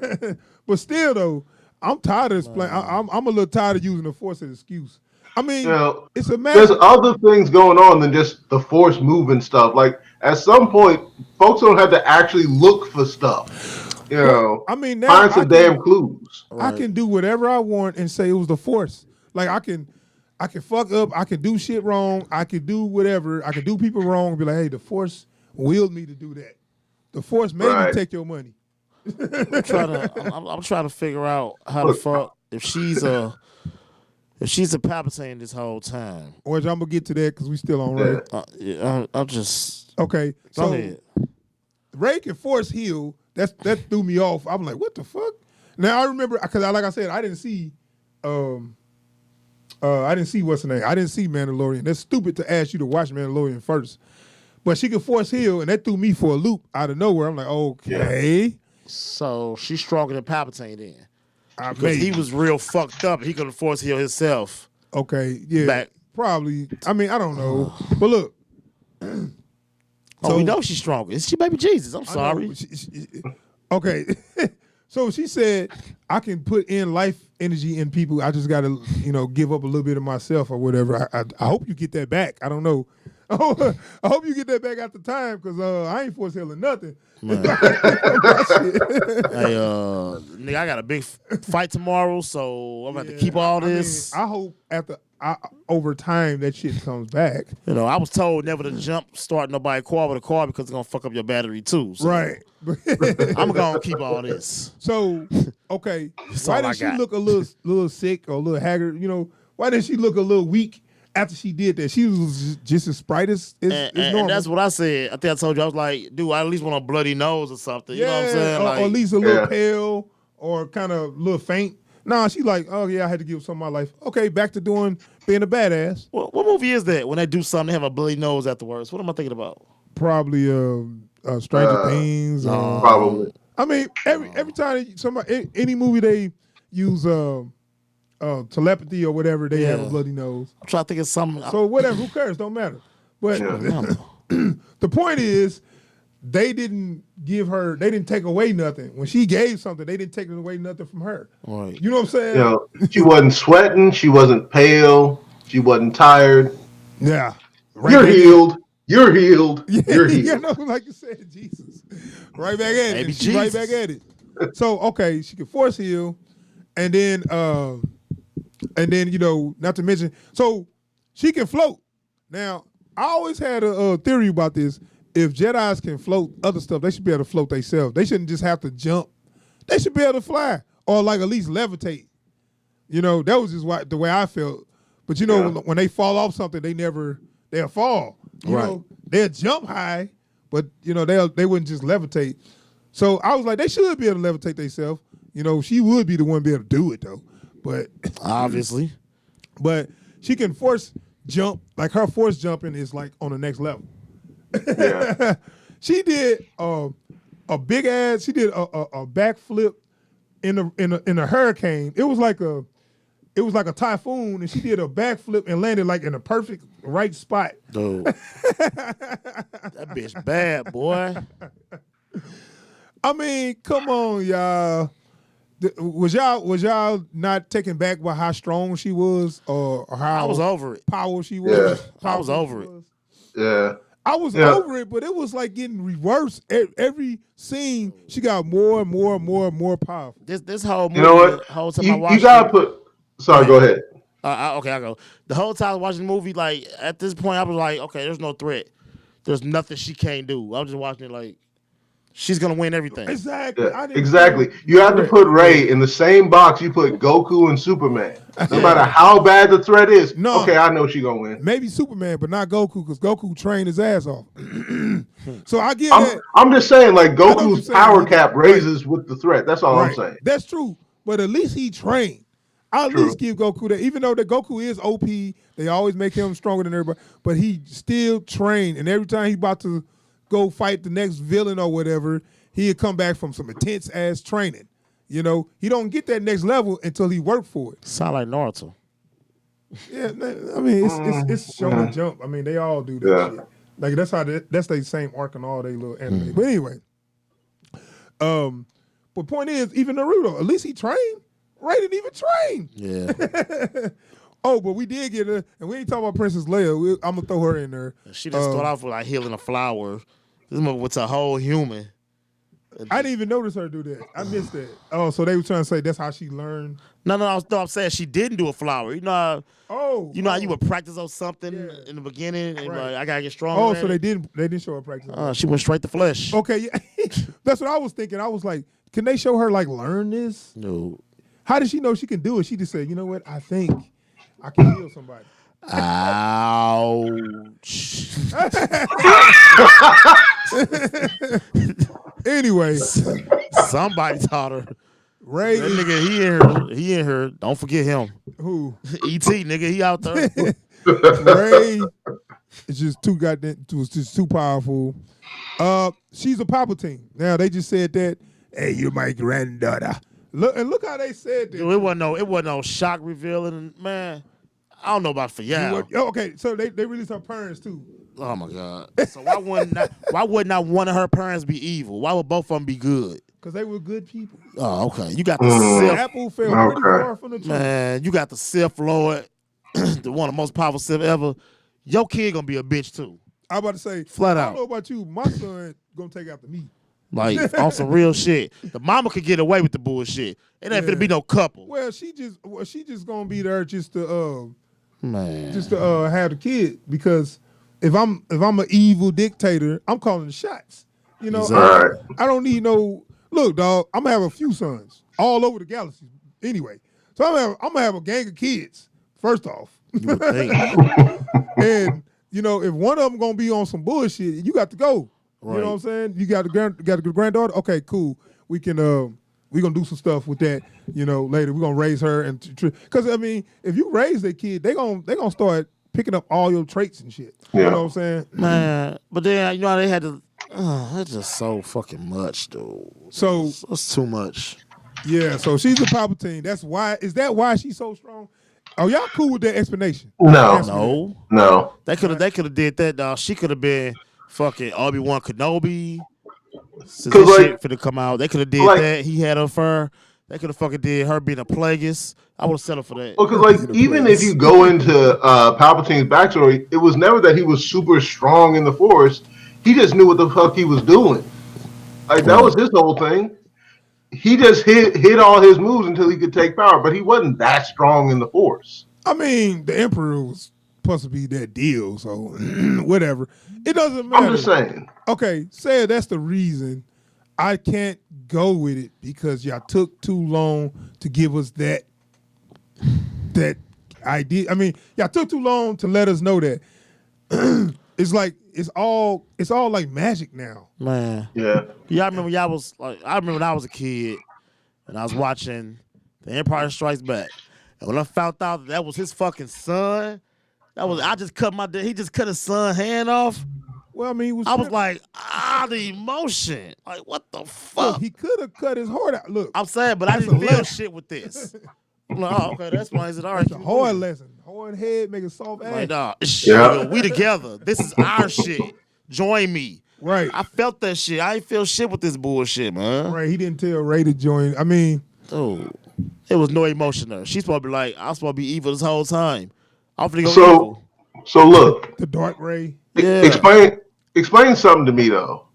But still though, I'm tired of explaining. I'm a little tired of using the Force as an excuse. I mean, it's a matter. There's other things going on than just the Force moving stuff. Like at some point, folks don't have to actually look for stuff. You know, I mean, now find some damn clues. I can do whatever I want and say it was the Force. Like I can fuck up. I can do shit wrong. I can do whatever. I can do people wrong and be like, hey, the Force willed me to do that. The Force made me take your money. I'm trying to figure out how the fuck if she's a Palpatine this whole time. Or I'm gonna get to that because we still on Ray. I'm just okay. Go So ahead. Ray can force heal. That threw me off. I'm like, what the fuck? Now I remember because like I said, I didn't see what's the name. I didn't see Mandalorian. That's stupid to ask you to watch Mandalorian first. But she could force heal, and that threw me for a loop out of nowhere. I'm like, okay. Yeah. So she's stronger than Palpatine then. Because he was real fucked up. He could have force heal himself. Okay, yeah. Probably. I mean, I don't know. But look. We know she's stronger. She baby Jesus. I'm sorry. Okay. So she said, I can put in life energy in people. I just got to, give up a little bit of myself or whatever. I hope you get that back. I don't know. I hope you get that back after time because I ain't force healing nothing. Hey, nigga, I got a big fight tomorrow, so I'm going to keep all this. I hope over time that shit comes back. I was told never to start nobody car with a car because it's going to fuck up your battery too. So right. I'm going to keep all this. So, okay. Why did she look a little sick or a little haggard? Why did she look a little weak? After she did that, she was just as sprite as normal. And that's what I said. I think I told you, I was like, dude, I at least want a bloody nose or something. You know what I'm saying? Or at least a little pale or kind of a little faint. Nah, she like, oh yeah, I had to give some of my life. Okay, back to being a badass. What movie is that when they do something, they have a bloody nose afterwards? What am I thinking about? Probably Stranger Things. Probably. I mean, every time any movie they use telepathy or whatever, they have a bloody nose. I'm trying to think of something. So whatever, who cares? Don't matter. But the point is, they didn't take away nothing. When she gave something, they didn't take away nothing from her. Right. You know what I'm saying? She wasn't sweating. She wasn't pale. She wasn't tired. Yeah. You're healed. You're healed. You're healed. Yeah, no, like you said, Jesus. Right back at it. She right back at it. So, okay, she could force heal. And then And then, not to mention, so she can float. Now, I always had a theory about this. If Jedis can float other stuff, they should be able to float themselves. They shouldn't just have to jump. They should be able to fly or like at least levitate. That was just the way I felt. But when they fall off something, they'll fall. They'll jump high, but they wouldn't just levitate. So I was like, they should be able to levitate themselves. She would be the one to be able to do it though. But obviously. But she can force jump, like her force jumping is like on the next level. Yeah. She did a big ass. She did a backflip in a hurricane. It was like a typhoon, and she did a backflip and landed like in a perfect right spot. Dude, that bitch bad, boy. I mean, come on, y'all. Was y'all not taken back by how strong she was, or how I was over it. Power she was? Yeah. I was over it. Yeah. I was over it, but it was like getting reversed. Every scene, she got more and more and more and more powerful. This whole movie, You know what? the whole time I watched You gotta it, put. Sorry, go ahead. okay, I go. The whole time I was watching the movie, like at this point, I was like, okay, there's no threat. There's nothing she can't do. I was just watching it like she's gonna win everything. Exactly. Yeah, exactly. You have to put Rey in the same box you put Goku and Superman. No matter how bad the threat is. No. Okay, I know she's gonna win. Maybe Superman, but not Goku, because Goku trained his ass off. So I give that. I'm just saying, like what you're Goku's saying. power cap raises with the threat. That's all I'm saying. That's true. But at least he trained. I'll at least give Goku that. Even though the Goku is OP, they always make him stronger than everybody. But he still trained. And every time he about to go fight the next villain or whatever, he'd come back from some intense ass training. He don't get that next level until he worked for it. Sound like Naruto. Yeah, I mean it's show and jump. I mean they all do that shit. Like that's the same arc in all they little anime. But anyway, but point is, even Naruto, at least he trained. Ray didn't even train. Yeah. Oh, but we did get her, and we ain't talking about Princess Leia. I'm gonna throw her in there. She just started off with like healing a flower. This mother was a whole human. I didn't even notice her do that. I missed that. Oh, so they were trying to say that's how she learned. No, I'm saying she didn't do a flower. How you would practice on something in the beginning, and like I gotta get stronger. Oh, so they didn't show her practice. She went straight to flesh. Okay, yeah. That's what I was thinking. I was like, can they show her like learn this? No. How did she know she can do it? She just said, you know what? I think I can heal somebody. Ouch. Anyway, somebody taught her. Ray, that nigga, he in her. Don't forget him. Who? E.T. nigga, he out there. Ray is just too powerful. She's a Palpatine. Now they just said that. Hey, you're my granddaughter. Look how they said that. Dude, it wasn't no shock revealing, man. I don't know about for y'all. Okay, so they released her parents too. Oh my God! So why would not one of her parents be evil? Why would both of them be good? Because they were good people. Oh, okay. You got the Sith. Apple fell pretty far from the truth. Man, you got the Sith Lord, the one of the most powerful Sith ever. Your kid gonna be a bitch too. I about to say, flat out. I don't know about you. My son gonna take after me. Like on some real shit. The mama could get away with the bullshit. It ain't gonna be no couple. Well, she just gonna be there just to man, have the kid, because if I'm an evil dictator, I'm calling the shots. Exactly. I don't need no look, dog. I'm gonna have a few sons all over the galaxy anyway. So I'm gonna have a gang of kids. First off, you would think. And if one of them gonna be on some bullshit, you got to go. Right. You know what I'm saying? You got a granddaughter. Okay, cool. We can we gonna do some stuff with that. Later we're gonna raise her, and because I mean, if you raise that kid, they gonna start picking up all your traits and shit. Yeah. You know what I'm saying? Man, but then how they had to. That's just so fucking much, dude. So that's too much. Yeah. So she's a Palpatine. That's why. Is that why she's so strong? Are y'all cool with that explanation? No. They could have did that, dog. She could have been fucking Obi-Wan Kenobi. Since this shit finna come out, they could have did that. He had her fur. They could have fucking did her being a Plagueis. I would have settled for that. Well, because even if you go into Palpatine's backstory, it was never that he was super strong in the Force. He just knew what the fuck he was doing. Like that was his whole thing. he just hit all his moves until he could take power, but he wasn't that strong in the Force. I mean, the Emperor was supposed to be that deal, so whatever. It doesn't matter. I'm just saying. Okay, say that's the reason I can't go with it because y'all took too long to give us that idea. I mean, y'all took too long to let us know that. It's like it's all like magic now. Man. Yeah. Yeah, I remember when I was a kid and I was watching The Empire Strikes Back. And when I found out that was his fucking son, he just cut his son's hand off. Well, I mean, I was like, the emotion. Like, what the fuck? Look, he could have cut his heart out. Look, I'm saying, but I didn't feel shit with this. I'm like, oh, okay, that's why. Is it all right? it's a hard lesson. Hard head, make a soft ass. Like, nah, Yeah. we together. This is our shit. Join me. Right. I felt that shit. I ain't feel shit with this bullshit, man. Right. He didn't tell Ray to join. I mean, Dude, it was no emotion there. She's supposed to be like, I'm supposed to be evil this whole time. I'm finna go evil. So look, the Dark Ray. Yeah. Explain something to me though.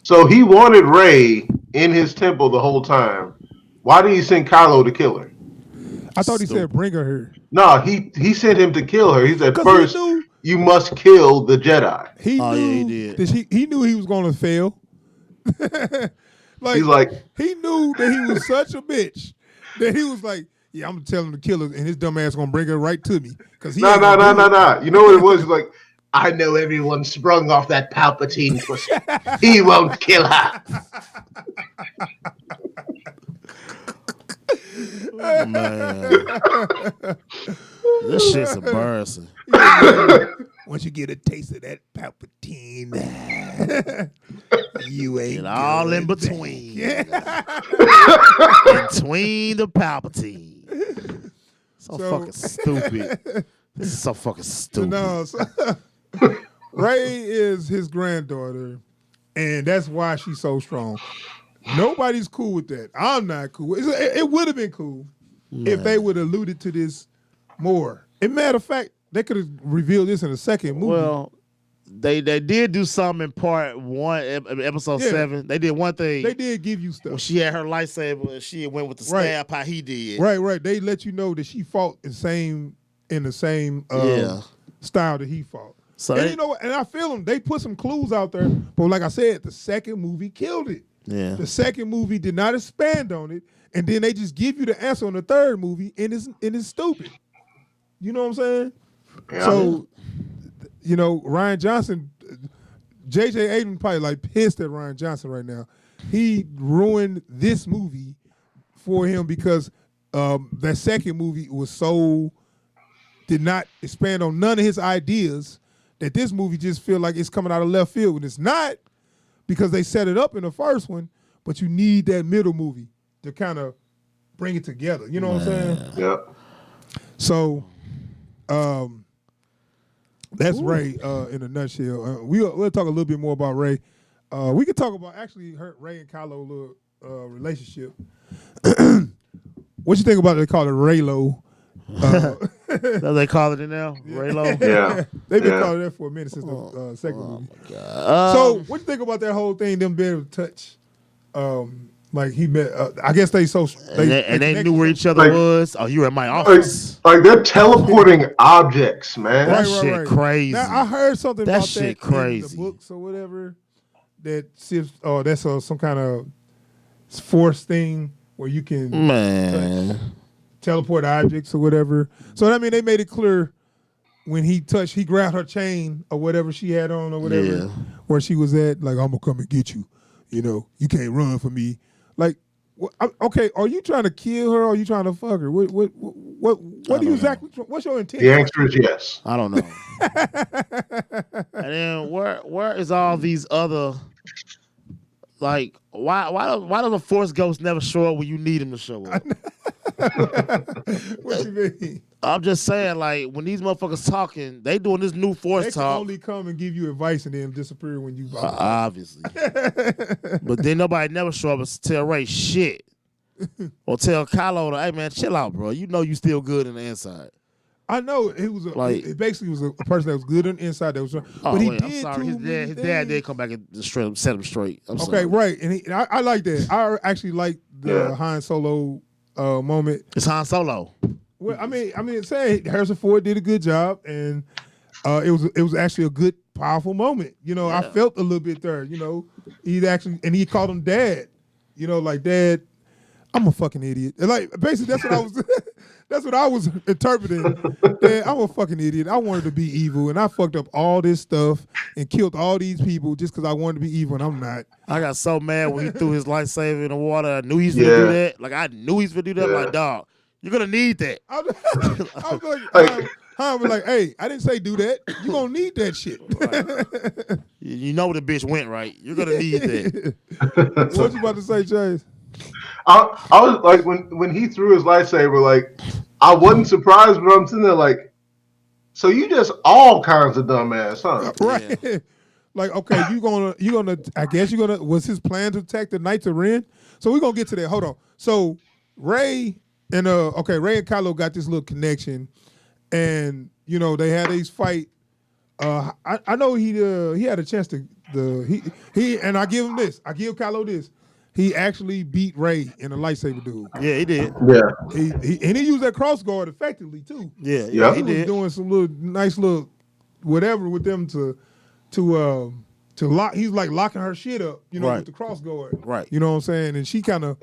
So he wanted Rey in his temple the whole time. Why did he send Kylo to kill her? I thought he said bring her here. No, he sent him to kill her. He said 'Cause first he knew- you must kill the Jedi. He Oh, knew yeah, he did. that he knew he was going to fail. He's like, he knew that he was such a bitch that he was like, yeah, I'm gonna tell him to kill her, and his dumb ass gonna bring her right to me because no. You know what it was? He's like, I know everyone sprung off that Palpatine pussy. He won't kill her. Oh, man. This shit's embarrassing. Once you get a taste of that Palpatine, you ain't And all in going between. back. Between the Palpatine. So fucking stupid. This is so fucking stupid. No, Ray is his granddaughter, and that's why she's so strong. Nobody's cool with that. I'm not cool. It would have been cool if they would have alluded to this more. As a matter of fact, they could have revealed this in the second movie. Well, they did do something in part 1, episode 7. They did one thing. They did give you stuff. When she had her lightsaber, she went with the stab how he did. Right. They let you know that she fought in the same style that he fought. So and you know what? And I feel them. They put some clues out there, but like I said, the second movie killed it. Yeah. The second movie did not expand on it, and then they just give you the answer on the third movie, and it's stupid. You know what I'm saying? Yeah. So, you know, Rian Johnson, J.J. Abrams probably like pissed at Rian Johnson right now. He ruined this movie for him because that second movie did not expand on none of his ideas. That this movie just feel like it's coming out of left field, and it's not because they set it up in the first one. But you need that middle movie to kind of bring it together. You know what I'm saying? Yeah. So, that's Ray in a nutshell. We'll talk a little bit more about Ray. We could talk about actually Ray and Kylo little relationship. What you think about they call it Raylo? That's they call it now? Raylo? Yeah. They've been calling that for a minute since the second movie. So, what you think about that whole thing? Them being able to touch, like he met. I guess they they knew where each other was. Oh, you were in my office. Like they're teleporting objects, man. That shit crazy. Now, I heard something That about shit that crazy. in the books or whatever. That's some kind of force thing where you can teleport objects or whatever. So I mean, they made it clear when he grabbed her chain or whatever she had on or whatever, where she was at. Like, I'm gonna come and get you. You know, you can't run from me. Like, okay, are you trying to kill her or are you trying to fuck her? What do you exactly? What's your intent? The answer is yes. I don't know. And then where is all these other, like, why do the Force ghosts never show up when you need them to show up? What you mean? I'm just saying, like, when these motherfuckers talking, they doing this new Force They can talk. only come and give you advice and then disappear when you. Obviously. But then nobody never show up and tell Ray shit. Or tell Kylo, hey man, chill out, bro. You know you still good in the inside. I know it was it basically was a person that was good on the inside that was. But he did I'm sorry. too His many dad did things. come back and set him straight. I'm Okay, sorry. right, and I like that. I actually like the Han Solo moment. It's Han Solo. Well, I mean, saying Harrison Ford did a good job, and it was actually a good, powerful moment. You know, I felt a little bit there. You know, he called him Dad. You know, like Dad, I'm a fucking idiot. And like basically, that's what I was. That's what I was interpreting. Dad, I'm a fucking idiot. I wanted to be evil, and I fucked up all this stuff and killed all these people just because I wanted to be evil, and I'm not. I got so mad when he threw his lightsaber in the water. I knew he's gonna do that. Like I knew he's gonna do that. Like dog, you're gonna need that. I was like, Han was like, hey, I didn't say do that. You're gonna need that shit. Right. You know the bitch went right. You're gonna need that. What you about to say, Chase? I was like, when he threw his lightsaber, like, I wasn't surprised, but I'm sitting there like, so you just all kinds of dumbass, huh? Right. Yeah. Like, okay, you gonna I guess you're gonna was his plan to attack the Knights of Ren? So we're gonna get to that. Hold on. So Ray and Ray and Kylo got this little connection, and you know, they had these fight. I know he had a chance to he and I give him this. I give Kylo this. He actually beat Ray in a lightsaber duel. Yeah, he did. Yeah. He used that cross guard effectively too. Yeah, he was doing some nice little whatever with them to lock. He's like locking her shit up, you know, with the cross guard. Right. You know what I'm saying? And she kind of,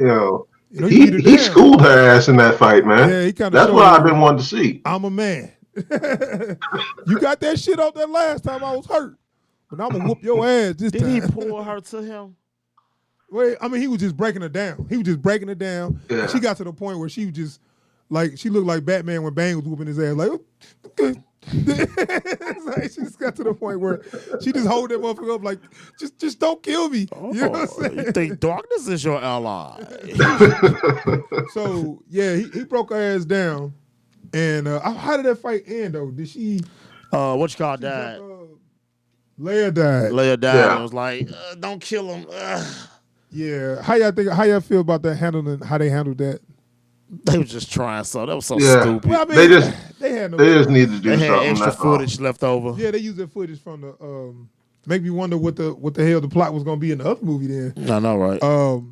he schooled her ass in that fight, man. Yeah, he kind of. That's what I've been wanting to see. I'm a man. You got that shit out there last time I was hurt, but I'm gonna whoop your ass this time. Did he pull her to him? Well, I mean, he was just breaking her down. Yeah. And she got to the point where she was just like, she looked like Batman when Bane was whooping his ass. Like, okay. Like, she just got to the point where she just hold that motherfucker up like, just don't kill me. You know what I'm saying? You think darkness is your ally? So yeah, he broke her ass down. And how did that fight end though? Did she? What you call died? Leia died. Leia died. Yeah. It was like, don't kill him. Yeah. How y'all feel about that how they handled that? They were just trying so. That was so stupid. Well, I mean, they just needed to do something. They had extra footage left over. Yeah, they used that footage from the make me wonder what the hell the plot was gonna be in the other movie then. I know, right? I'll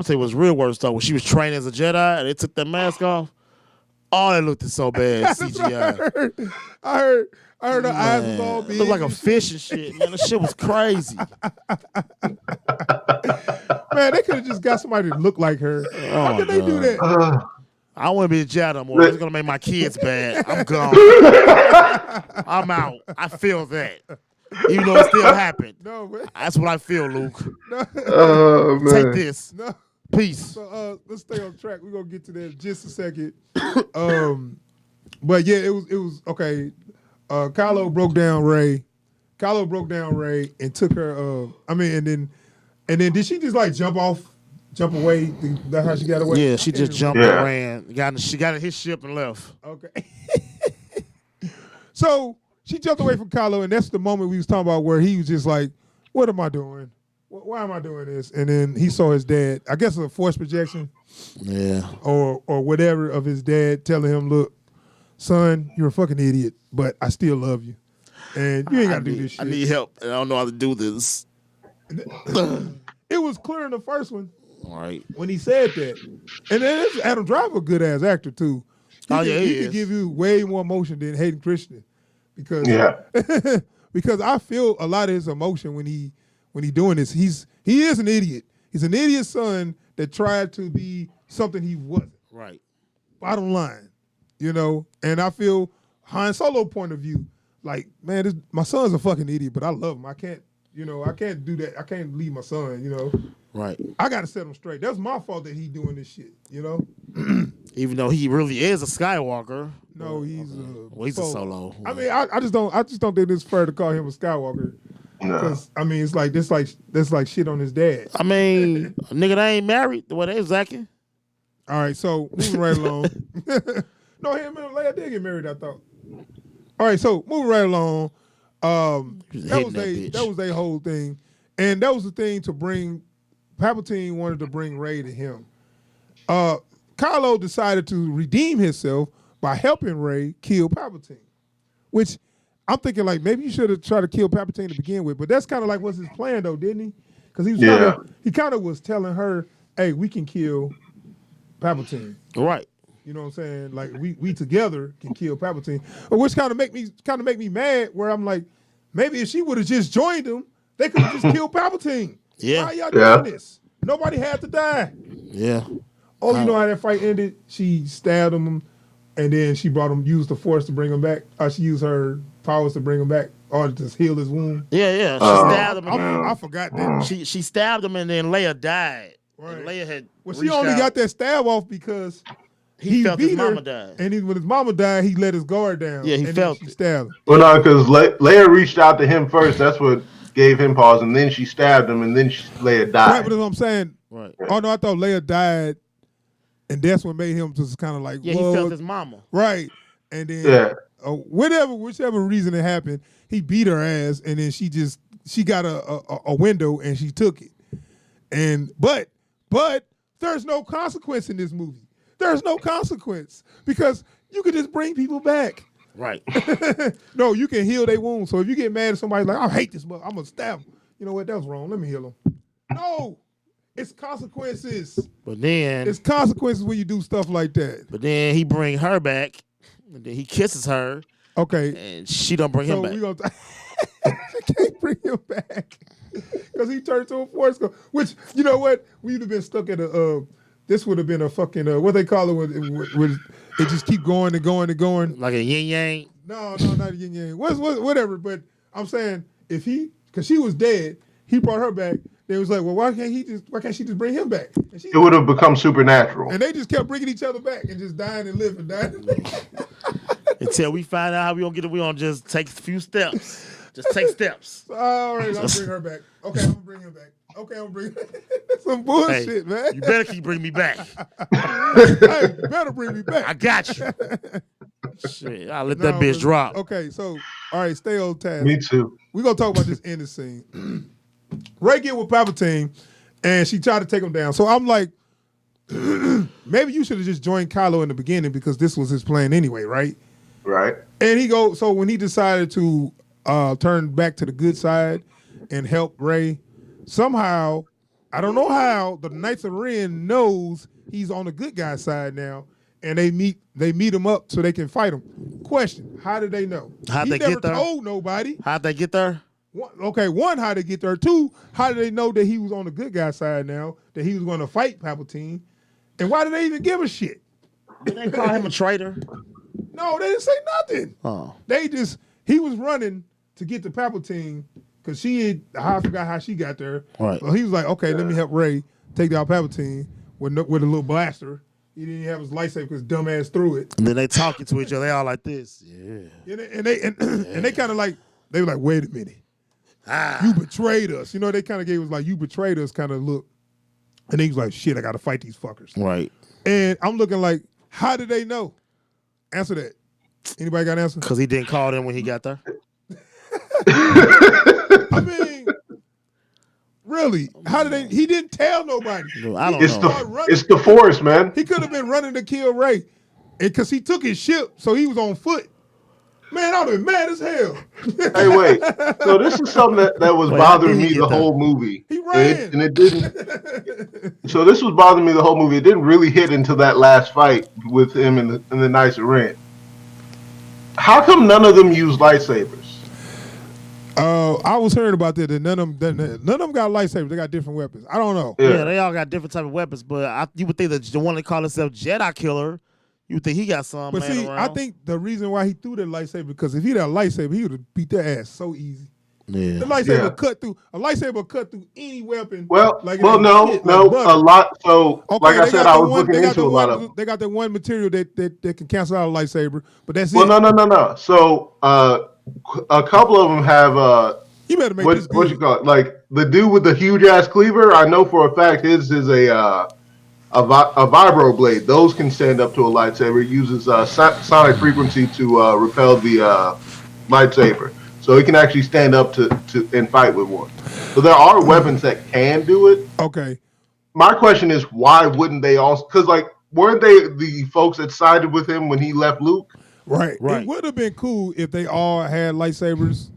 tell you what's real worse though. When she was training as a Jedi and they took that mask off. Oh, it looked so bad. CGI. I heard her eyes was all big. It looked like a fish and shit, man. That shit was crazy. Man, they could have just got somebody to look like her. How could they do that? I don't want to be a Jedi no more. It's going to make my kids bad. I'm gone. I'm out. I feel that. Even though it still happened. No, man. That's what I feel, Luke. No. Oh, man. Take this. No. Peace. So let's stay on track. We're gonna get to that in just a second. But yeah, it was okay. Kylo broke down Rey. And took her. And then did she just like jump away? That's how she got away. Yeah, she just jumped and ran. She got in his ship and left. Okay. So she jumped away from Kylo, and that's the moment we was talking about where he was just like, "What am I doing? Why am I doing this?" And then he saw his dad. I guess a force projection. Yeah. Or whatever of his dad telling him, "Look, son, you're a fucking idiot, but I still love you, and you ain't got to do this shit. I need help, and I don't know how to do this." It was clear in the first one. All right. When he said that, and then it's Adam Driver, a good ass actor too. He can give you way more emotion than Hayden Christensen, because because I feel a lot of his emotion when he doing this. He is an idiot. He's an idiot son that tried to be something he wasn't. Right. Bottom line, you know. And I feel Han Solo point of view, like, man, my son's a fucking idiot, but I love him. I can't do that. I can't leave my son, you know. Right. I got to set him straight. That's my fault that he doing this shit, you know. Even though he really is a Skywalker. No, he's a Solo. I mean, I just don't think it's fair to call him a Skywalker. Because I mean, it's like shit on his dad. I mean, a nigga that ain't married the way they zacking. All right, so moving right along. No, him and Leia did get married, I thought. All right, so moving right along. That was their whole thing, and that was the thing to bring. Palpatine wanted to bring Rey to him. Kylo decided to redeem himself by helping Rey kill Palpatine, which I'm thinking like maybe you should have tried to kill Palpatine to begin with, but that's kind of like was his plan though, didn't he? Because he kind of was telling her hey, we can kill Palpatine. Right. You know what I'm saying? Like we together can kill Palpatine, which kind of make me mad. Where I'm like, maybe if she would have just joined him, they could have just killed Palpatine. Yeah. Why y'all doing this? Nobody had to die. Yeah. Oh, you know how that fight ended? She stabbed him, and then she used the Force to bring him back. She used her powers to bring him back, or to heal his wound. Yeah. She stabbed him. I forgot that. She stabbed him, and then Leia died. Right. And Leia had. Well, she only got that stab off because he felt beat his her, mama died. and when his mama died, he let his guard down. Yeah, he felt she it. stabbed him. Well, no, because Leia reached out to him first. That's what gave him pause, and then she stabbed him, and then Leia died. Right, but that's what I'm saying. Right. Oh no, I thought Leia died, and that's what made him just kind of like, Yeah, he felt his mama. Right, and then whichever reason it happened, he beat her ass, and then she got a window and she took it, and but there's no consequence in this movie. There's no consequence because you can just bring people back. Right. No, you can heal their wounds. So if you get mad at somebody like, I hate this, but I'm gonna stab him. You know what? That was wrong. Let me heal him. No, it's consequences. But then It's consequences when you do stuff like that. But then he bring her back, and then he kisses her. Okay. And she don't bring him back. We gonna she can't bring him back because he turned to a Force ghost. Which, you know what? We'd have been stuck at this would have been a fucking what they call it when it just keep going and going and going. Like a yin yang. No, not a yin yang. Whatever. But I'm saying because she was dead, he brought her back. They was like, well, why can't she just bring him back? It would have become supernatural. And they just kept bringing each other back and just dying and living. Until we find out how we gonna get it, we gonna just take a few steps. Just take steps. All right, I'll bring her back. Okay, I'm gonna bring her back. Okay, I'm bring some bullshit, man. You better keep bringing me back. Hey, you better bring me back. I got you. Shit, I'll let that bitch drop. Okay, so all right, stay on task. Me too. We're gonna talk about this ending scene. Rey get with Palpatine, and she tried to take him down. So I'm like, maybe you should have just joined Kylo in the beginning because this was his plan anyway, right? Right. And so when he decided to turn back to the good side and help Rey, somehow, I don't know how, the Knights of Ren knows he's on the good guy side now, and they meet him up so they can fight him. Question: how did they know? How'd they never get there? told nobody. How'd they get there? One, how they get there? Two, how did they know that he was on the good guy side now, that he was going to fight Palpatine? And why did they even give a shit? Did they call him a traitor? No, they didn't say nothing. Oh. He was running to get to Palpatine because I forgot how she got there. Right. So he was like, okay, let me help Rey take down Palpatine with a little blaster. He didn't have his lightsaber because dumbass threw it. And then they talking to each other. They all like this. Yeah. And they kind of like, they were like, wait a minute. You betrayed us. You know, they kind of gave us like, you betrayed us kind of look. And he was like, shit, I got to fight these fuckers. Right. And I'm looking like, how did they know? Answer that. Anybody got an answer? Because he didn't call them when he got there. I mean, really? How did they? He didn't tell nobody. I don't know. It's the Force, man. He could have been running to kill Rey, because he took his ship, so he was on foot. Man, I'd have been mad as hell. Hey, wait. So this is something that was bothering me the whole movie. He ran. And it didn't. So this was bothering me the whole movie. It didn't really hit until that last fight with him in the Knights of Ren. How come none of them use lightsabers? I was hearing about that. None of them got lightsabers. They got different weapons. I don't know. Yeah, they all got different type of weapons. But you would think that the one that called himself Jedi Killer, you would think he got some. But see, around. I think the reason why he threw that lightsaber, because if he had a lightsaber, he would have beat their ass so easy. Yeah. The lightsaber cut through any weapon. No. Like a lot. So, okay, like I said, I was looking into a lot of them. They got that one material that can cancel out a lightsaber, but that's it. Well, no. So, a couple of them have you better make this good. What you call it? Like the dude with the huge ass cleaver. I know for a fact his is a vibro blade. Those can stand up to a lightsaber. It uses sonic frequency to repel the lightsaber. So he can actually stand up to and fight with one. So there are weapons that can do it. Okay. My question is, why wouldn't they also? Because weren't they the folks that sided with him when he left Luke? Right. It would have been cool if they all had lightsabers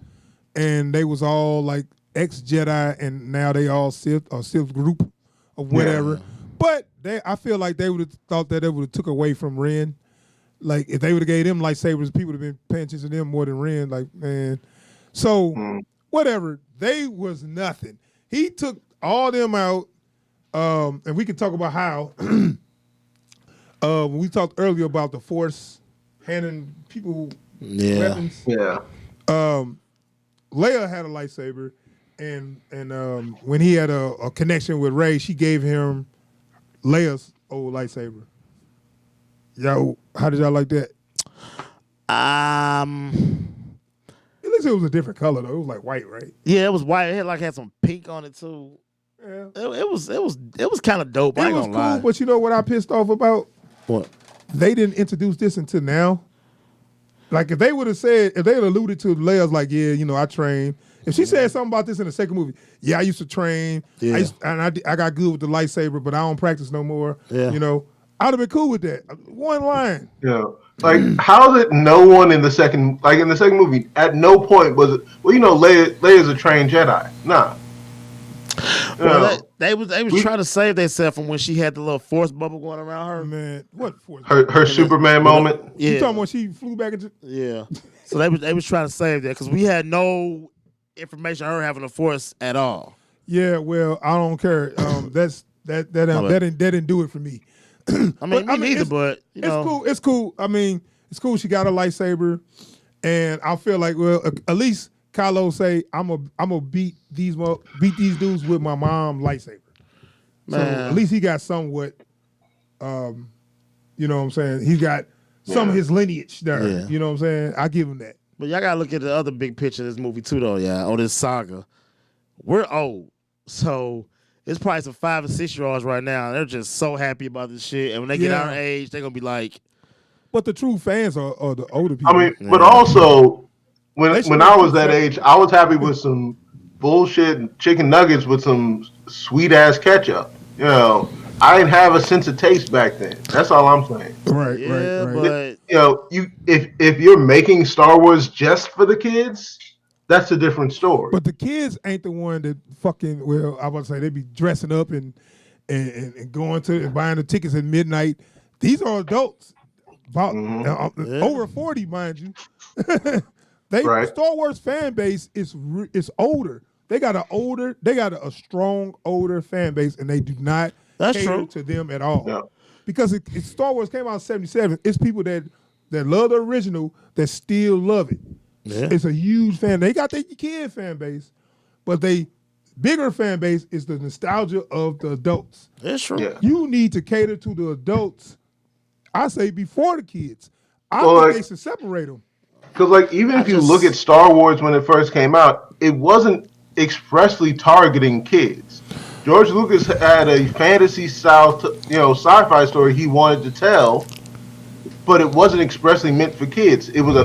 and they was all like ex-Jedi and now they all Sith or Sith group or whatever. Yeah. But I feel like they would have thought that they would have took away from Ren. Like if they would have gave them lightsabers, people would have been paying attention to them more than Ren. Like man, so whatever. They was nothing. He took all them out, and we can talk about how. When we talked earlier about the Force handing people weapons. Yeah. Leia had a lightsaber, and when he had a connection with Rey, she gave him Leia's old lightsaber. Yo, how did y'all like that? At least it was a different color though. It was like white, right? Yeah, it was white. It had some pink on it too. Yeah. It was kind of dope. I ain't gonna lie. But you know what I pissed off about? What? They didn't introduce this until now. Like if they would have said, if they had alluded to Leia's like, yeah, you know, I trained. If she said something about this in the second movie, yeah, I used to train. Yeah. I got good with the lightsaber, but I don't practice no more. Yeah. You know, I'd have been cool with that. One line. Yeah. Like, how did no one in the second movie, at no point was it, well, you know, Leia's a trained Jedi. Nah. Well, they was trying to save themselves from when she had the little force bubble going around her. Man, what Force? Her Superman moment. You talking when she flew back into? Yeah. So they was trying to save that because we had no information on her having a force at all. Yeah, well, I don't care. That didn't do it for me. I mean, me neither, but you know. It's cool. It's cool. I mean, it's cool. She got a lightsaber, and I feel like, well, at least Kylo say, I'm gonna beat these dudes with my mom lightsaber. Man. So at least he got somewhat, you know what I'm saying? He got some of his lineage there. Yeah. You know what I'm saying? I give him that. But y'all gotta look at the other big picture of this movie too, though. Yeah, on this saga, we're old, so it's probably some 5 and 6-year-olds right now. They're just so happy about this shit, and when they get our age, they're gonna be like. But the true fans are the older people. I mean, but also when I was that age, I was happy with some bullshit chicken nuggets with some sweet ass ketchup. You know, I didn't have a sense of taste back then. That's all I'm saying. Right. But you know, if you're making Star Wars just for the kids, that's a different story. But the kids ain't the one that fucking, well, I was about to say they be dressing up and going to and buying the tickets at midnight. These are adults, about over 40, mind you. Star Wars fan base is older. They got a strong older fan base, and they do not cater to them at all. Yeah. Because Star Wars came out in '77. It's people that love the original that still love it. Yeah. It's a huge fan. They got their kid fan base, but they bigger fan base is the nostalgia of the adults. That's true. Yeah. You need to cater to the adults. I say before the kids. I think they should separate them. Because like even if you look at Star Wars when it first came out, it wasn't expressly targeting kids. George Lucas had a fantasy style, sci-fi story he wanted to tell, but it wasn't expressly meant for kids. It was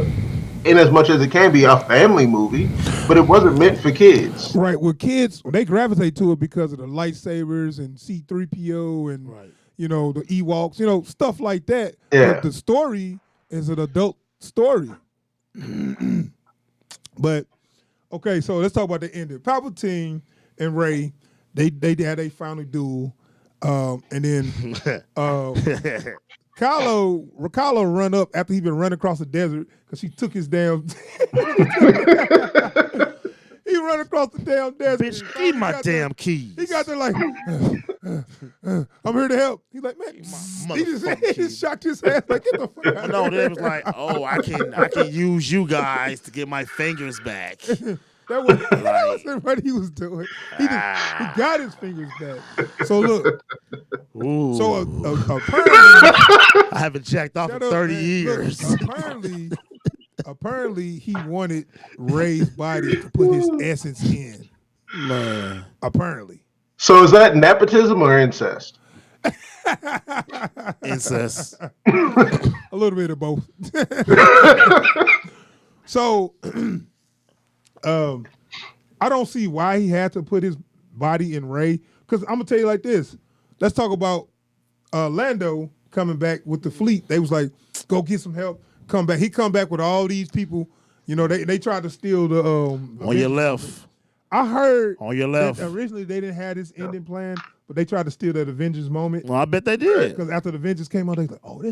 in as much as it can be a family movie, but it wasn't meant for kids. Right. Well, kids, they gravitate to it because of the lightsabers and C-3PO and, the Ewoks, stuff like that. Yeah. But the story is an adult story. But, okay, so let's talk about the ending. Palpatine and Rey, they had a final duel. And then Kylo run up after he been running across the desert because he took his damn. He run across the damn desert. Bitch, give me my damn keys. He got there like, I'm here to help. He's like, man, he just shocked his ass like, get the fuck out. No, they was like, oh, I can use you guys to get my fingers back. That wasn't what he was doing. He got his fingers back. So look. Ooh. So apparently, I haven't checked off in 30 years. Look, apparently, he wanted Rey's body to put his essence in. Man. Apparently. So is that nepotism or incest? Incest. A little bit of both. So. I don't see why he had to put his body in Rey. Because I'm gonna tell you like this. Let's talk about Lando coming back with the fleet. They was like, go get some help. Come back. He come back with all these people. They tried to steal the on your left. I heard on your left. originally they didn't have this ending plan, but they tried to steal that Avengers moment. Well, I bet they did. Because after the Avengers came out, they was like, oh,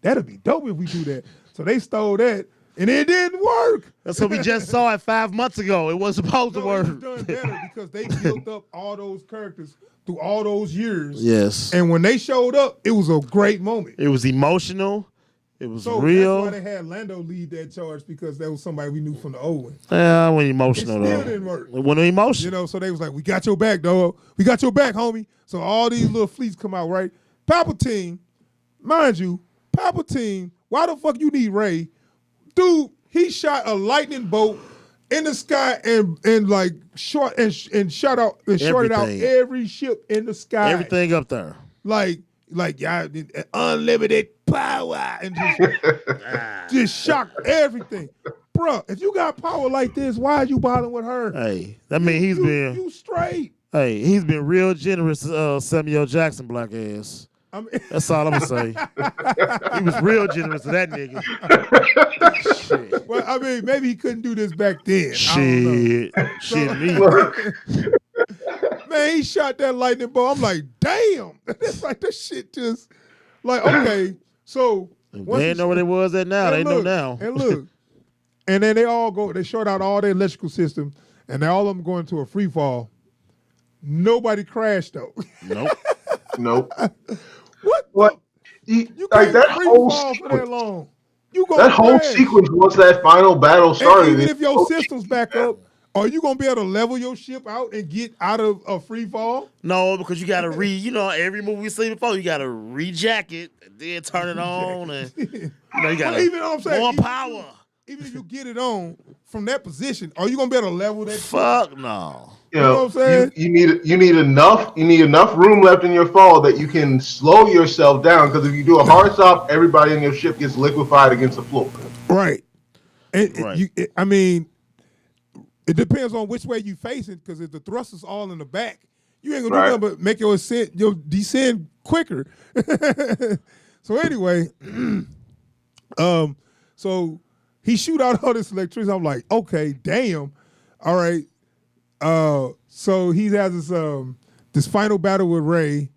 that'll be dope if we do that. So they stole that, and it didn't work. That's what we just saw it 5 months ago. It wasn't supposed to work. It was done better because they built up all those characters through all those years. Yes. And when they showed up, it was a great moment. It was emotional. It was So real. that's why they had Lando lead that charge, because that was somebody we knew from the old one. Yeah, it wasn't emotional, It still though. didn't work. It wasn't emotional. So they was like, we got your back, dog. We got your back, homie. So all these little fleets come out, right? Palpatine, mind you, Palpatine, why the fuck you need Rey? Dude, he shot a lightning bolt in the sky and like shot and shot out and shorted out Everything. every ship in the sky. Everything up there. Like y'all unlimited power and just shocked everything. Bruh, if you got power like this, why are you bothering with her? Hey, that mean You straight. Hey, he's been real generous to Samuel Jackson, black ass. I mean, That's all I'm gonna say. He was real generous to that nigga. Shit. well, I mean, maybe he couldn't do this back then. I don't know. Shit, me. Man, he shot that lightning bolt. I'm like, damn. It's like that shit just like, okay. So They didn't know what it was at now. They know now. And look. And then they short out all their electrical system, and all of them going to a free fall. Nobody crashed though. Nope. Nope. What? You can't that free whole fall for that sequence, long. You that whole crash. sequence once that final battle And started. even if your systems back up, are you gonna be able to level your ship out and get out of a free fall? No, because you gotta every movie we see before, you gotta rejack it, and then turn it on, and you gotta Well, even know what I'm saying, more even- power. Even if you get it on from that position, are you gonna be able to level that? Fuck no. You know know, what I'm saying? you need enough room left in your fall that you can slow yourself down. Because if you do a hard stop, everybody in your ship gets liquefied against the floor. Right. And Right. I mean, it depends on which way you facing. Because if the thrust is all in the back, you ain't gonna do Right. nothing but make your descend quicker. So anyway, so he shoot out all this electricity. I'm like, okay, damn. All right. So he has this final battle with Rey.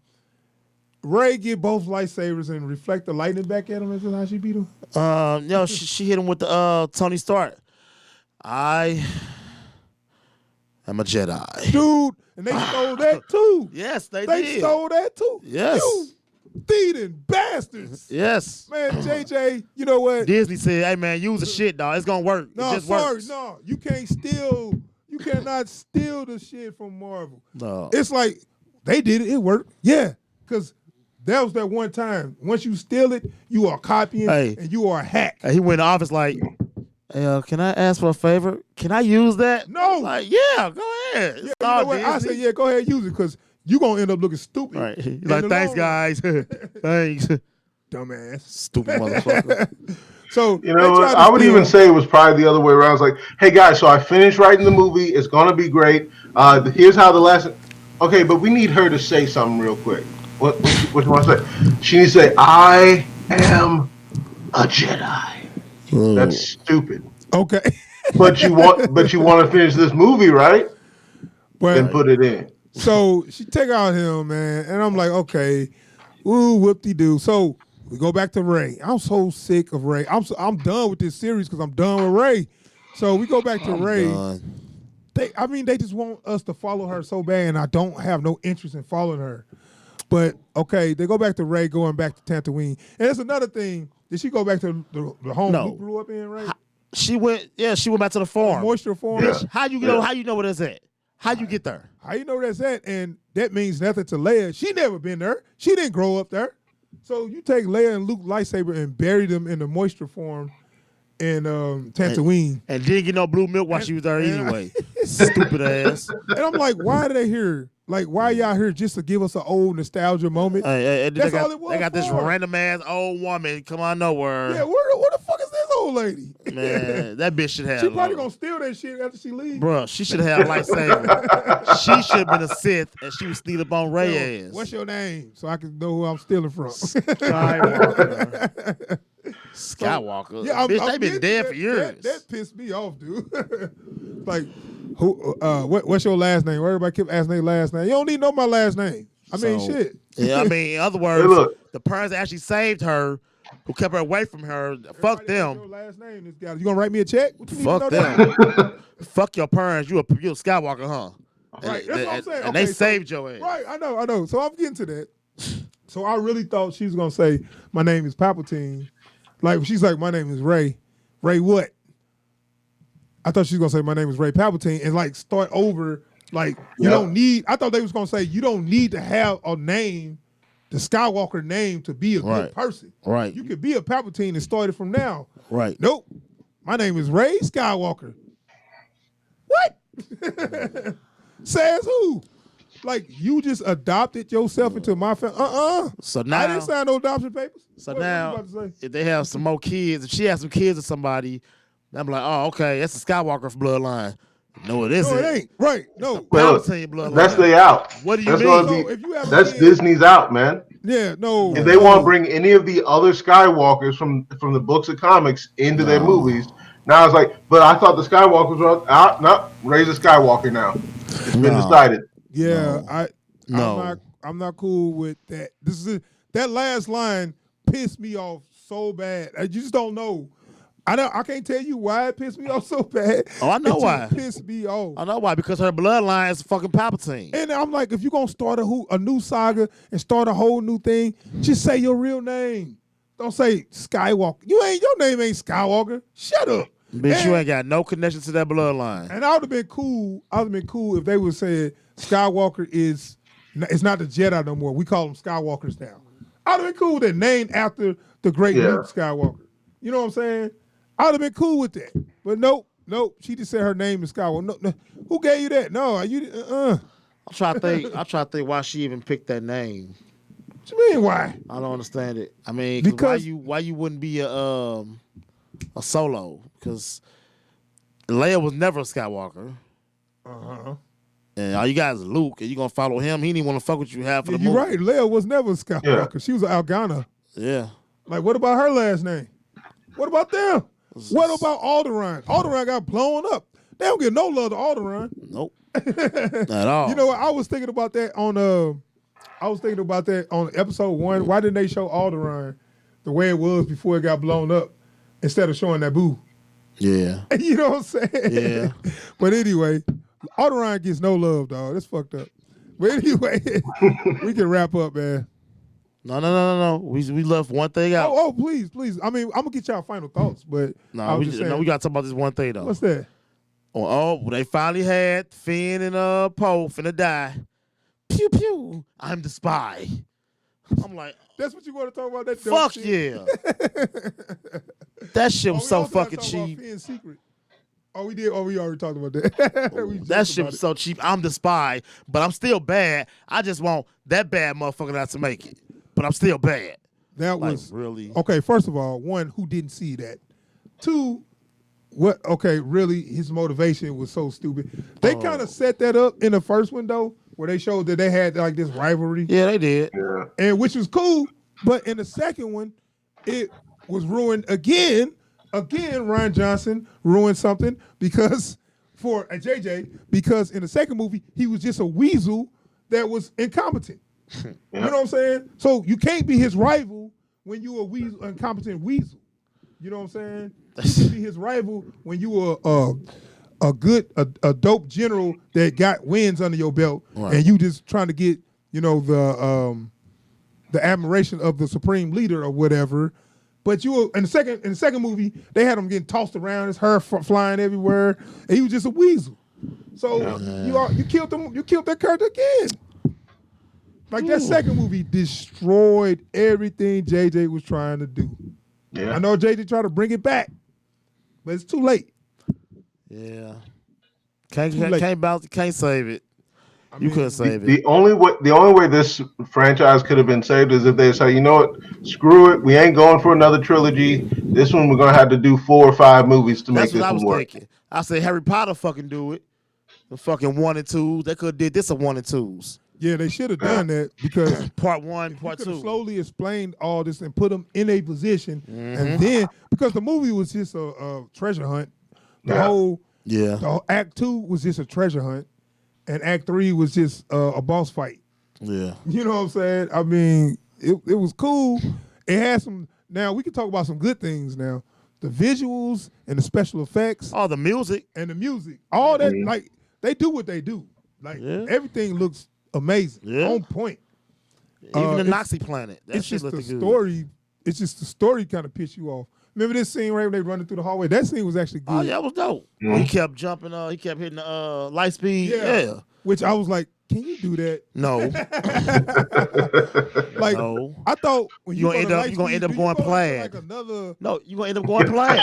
Rey get both lightsabers and reflect the lightning back at him. Is that how she beat him? No, she hit him with the Tony Stark. I am a Jedi. Dude, and they stole that too. Yes, they They did. stole that too. Yes. You thieving bastards. Yes. Man, JJ, you know what? Disney said, "Hey man, use the shit, dog. It's gonna work. No, it just sorry, works." no. You can't steal. You cannot steal the shit from Marvel. No. It's like they did it. It worked. Yeah, because that was that one time. Once you steal it, you are copying and you are a hack. He went in the office like, "Hey, can I ask for a favor? Can I use that?" No. Like, yeah, go ahead. Yeah, It's you know all what? I Disney. said, yeah, go ahead and use it because you're going to end up looking stupid. Right. He's in like, the thanks, long guys. Thanks. run. Dumbass. Stupid motherfucker. So You know what? I would even say it was probably the other way around. It's like, hey guys, so I finished writing the movie. It's gonna be great. Here's how the last. Okay, but we need her to say something real quick. What you want to say? She needs to say, "I am a Jedi." That's stupid. Okay. But you want to finish this movie, right? Then put it in. So she take out him, man, and I'm like, okay, ooh, whoop-de-doo. So we go back to Rey. I'm so sick of Rey. I'm done with this series because I'm done with Rey. So we go back to Rey. They just want us to follow her so bad, and I don't have no interest in following her. But okay, they go back to Rey going back to Tatooine, and it's another thing. Did she go back to the home No. Luke grew up in, right? She went back to the farm. Moisture farm. Yeah. How you know where that's at? How you get there? How you know where that's at? And that means nothing to Leia. She never been there. She didn't grow up there. So you take Leia and Luke lightsaber and bury them in the moisture form in Tatooine. And didn't get no blue milk while she was there anyway. Stupid ass. And I'm like, why are they here? Like, why y'all here just to give us an old nostalgia moment? Hey, That's all it was They got this for. random ass old woman come out of nowhere. Yeah, where the fuck is this old lady? Man, that bitch should have. She probably gonna steal that shit after she leaves. Bruh, she should have a lightsaber. She should have been a Sith, and she was sneak up on Ray ass. What's your name? So I can know who I'm stealing from. Skywalker. Skywalker. Yeah, Bitch, they been dead for years. That pissed me off, dude. Like, who? What's your last name? Everybody kept asking their last name. You don't need to know my last name. I mean, shit. Yeah, I mean, in other Hey, words, look, the parents that actually saved her, who kept her away from her, fuck Everybody has them. Your last name, this guy. You gonna write me a check? What you need to Fuck know them. that? Fuck your parents. You a Skywalker, huh? Right. That's what I'm saying. And Okay, they saved your ass. Right. I know. So I'm getting to that. So I really thought she was gonna say, "My name is Palpatine." Like she's like, "My name is Ray." Ray what? I thought she was gonna say, "My name is Ray Palpatine," and like start over. Like you don't need. I thought they was gonna say you don't need to have a name, the Skywalker name, to be a good person. Right. You could be a Palpatine and start it from now. Right. Nope. My name is Ray Skywalker. What? Says who? Like you just adopted yourself into my family. So now I didn't sign no adoption papers. So What you now, about to say? if they have some more kids, if she has some kids with somebody, I'm like, oh, okay, that's the Skywalker bloodline. No, it isn't. No, it ain't. Right. No. Well, look, Palpatine bloodline. that's they out. What do you That's mean? gonna So be- if you have a that's kid- Disney's out, man. Yeah, no. If they want to bring any of the other Skywalkers from the books of comics into their movies, now it's like, but I thought the Skywalkers were out. No, Rise of Skywalker now. It's been decided. Yeah, No. I'm not cool with that. That last line pissed me off so bad. I just don't know. I can't tell you why it pissed me off so bad. Oh, I know It just why. pissed me off. I know why, because her bloodline is fucking Palpatine. And I'm like, if you're gonna start a new saga and start a whole new thing, just say your real name. Don't say Skywalker. Your name ain't Skywalker. Shut up. Bitch, you ain't got no connection to that bloodline. And I would have been cool. I would have been cool if they would say Skywalker it's not the Jedi no more. We call them Skywalkers now. I would have been cool with that, named after the great Luke Skywalker. You know what I'm saying? I would have been cool with that. But nope. She just said her name is Skywalker. No. Who gave you that? No, I'm trying to think why she even picked that name. What you mean why? I don't understand it. I mean, Because- why you wouldn't be a Solo? Because Leia was never a Skywalker. Uh-huh. And all you guys is Luke, and you gonna follow him. He didn't want to fuck with you half of the You're movie. right. Leia was never a Skywalker. She was an Algana. Yeah. Like, what about her last name? What about them? What about Alderaan? Alderaan got blown up. They don't get no love to Alderaan. Nope. At all. You know what? I was thinking about that on episode 1. Why didn't they show Alderaan the way it was before it got blown up instead of showing Naboo? Yeah. You know what I'm saying? Yeah. But anyway, Alderaan gets no love, dog. That's fucked up. But anyway, we can wrap up, man. No. We left one thing out. Oh, please. I mean, I'm gonna get y'all final thoughts, but I was just saying, we got to talk about this one thing though. what's that? Oh, they finally had Finn and Poe finna die. Pew pew. I'm the spy. I'm like, That's what you want to talk about? That dope fuck shit? yeah. That shit was we so also gotta fucking talk about cheap. Finn's Secret. Oh, we did. Oh, we already talked about that. We That joked shit about was it. so cheap. I'm the spy, but I'm still bad. I just want that bad motherfucker not to make it. But I'm still bad. That Like, was really? okay. First of all, one, who didn't see that? Two, what? Okay, really, his motivation was so stupid. They kind of set that up in the first one though, where they showed that they had like this rivalry, Yeah, they did. Yeah. and which was cool. But in the second one, it was ruined again. Again, Ryan Johnson ruined something because for JJ, because in the second movie he was just a weasel that was incompetent. You know what I'm saying? So you can't be his rival when you a weasel, incompetent weasel. You know what I'm saying? You can be his rival when you a dope general that got wins under your belt, Right. and you just trying to get the admiration of the supreme leader or whatever. But you were, in the second movie, they had him getting tossed around, his hair flying everywhere, and he was just a weasel. So you killed him. You killed that character again. Like that second movie destroyed everything JJ was trying to do. Yeah. I know JJ tried to bring it back, but it's too late. Yeah. Too late. Can't save it. You couldn't save it. The only way this franchise could have been saved is if they say, you know what, screw it, we ain't going for another trilogy. This one we're gonna have to do 4 or 5 movies to That's make what this I was one work. thinking. I said Harry Potter fucking do it. The fucking 1 and 2. They could have did this a 1 and 2s. Yeah, they should have done that because Part 1, part could have 2. slowly explained all this and put them in a position, and then because the movie was just a treasure hunt, the whole Yeah. Act 2 was just a treasure hunt, and Act 3 was just a boss fight. Yeah. You know what I'm saying? I mean, it was cool. It had some. Now we can talk about some good things. Now, the visuals and the special effects Oh, the music. and the music, all that. Like they do what they do. Like everything looks amazing, on point. Even the it's- Nazi planet. That It's shit just the looked good. story. It's just the story kind of piss you off. Remember this scene right when they running through the hallway? That scene was actually good. Oh, yeah, it was dope. He kept jumping. He kept hitting the light speed. Yeah. Which I was like, can you do that? No. Like No. I thought when You you gonna go end up- to you gonna Lightspeed, end up do you going go into, plaid. Like another. No, you gonna end up going plaid.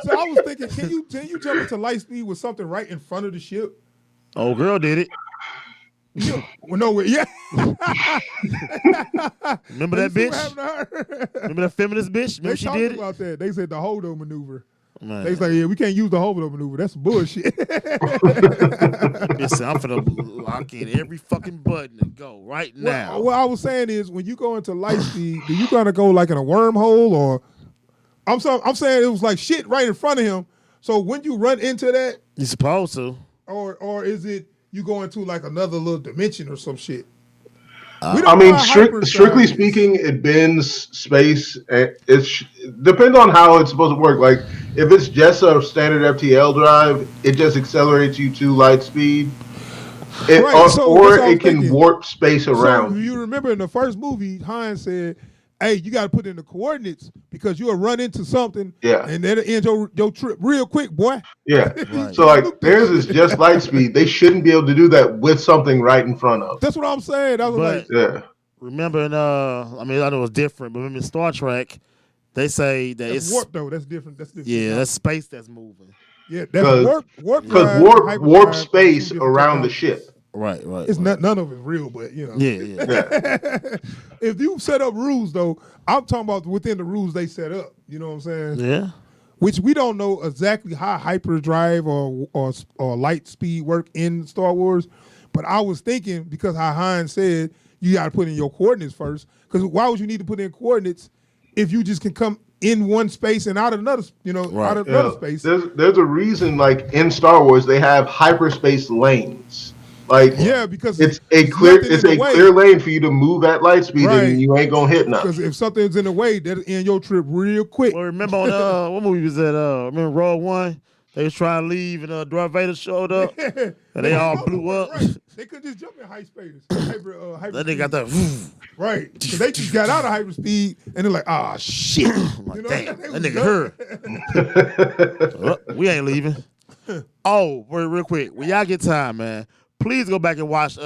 So I was thinking, can you jump into Lightspeed with something right in front of the ship? Old girl did it. Well, no, yeah. Remember You that see what bitch? happened to her? Remember that feminist bitch? They Remember she talked did it? about that. They said the Holdo maneuver. Man. They was like, yeah, we can't use the Holdo maneuver. That's bullshit. Listen, I'm finna lock in every fucking button and go right now. What I was saying is, when you go into Lightspeed, do you gonna go like in a wormhole or? I'm saying it was like shit right in front of him. So when you run into that, You supposed to. or is it you go into like another little dimension or some shit? I mean, strictly speaking, it bends space. It depends on how it's supposed to work. Like, if it's just a standard FTL drive, it just accelerates you to light speed. Or it can warp space around. So you remember in the first movie, Hines said, hey, you got to put in the coordinates because you'll run into something and that'll end your trip real quick, boy. Yeah. Right. So, like, theirs is just light speed. They shouldn't be able to do that with something right in front of. That's what I'm saying. I was remember in, I mean, I know it was different, but remember in Star Trek, they say that it's warp, though. That's different. Yeah, that's space that's moving. Yeah, that's warp. Because warp space around the ship. Right. It's none of it's real, but you know. Yeah. If you set up rules, though, I'm talking about within the rules they set up. You know what I'm saying? Yeah. Which we don't know exactly how hyperdrive or light speed work in Star Wars, but I was thinking because how Hines said you got to put in your coordinates first. Because why would you need to put in coordinates if you just can come in one space and out of another, out of another space? There's a reason, like in Star Wars, they have hyperspace lanes. Like, because it's a clear lane for you to move at light speed, and you ain't gonna hit nothing. Because if something's in the way, that'll end your trip real quick. Well, remember on what movie was that? Remember Rogue One? They was trying to leave, and Darth Vader showed up, and they all blew up. Right. They could just jump in hyperspace. Then they got that. Right. Because they just got out of hyperspeed, and they're like, ah, shit. Like, damn, that nigga hurt. We ain't leaving. Oh, real quick. When y'all get time, man, please go back and watch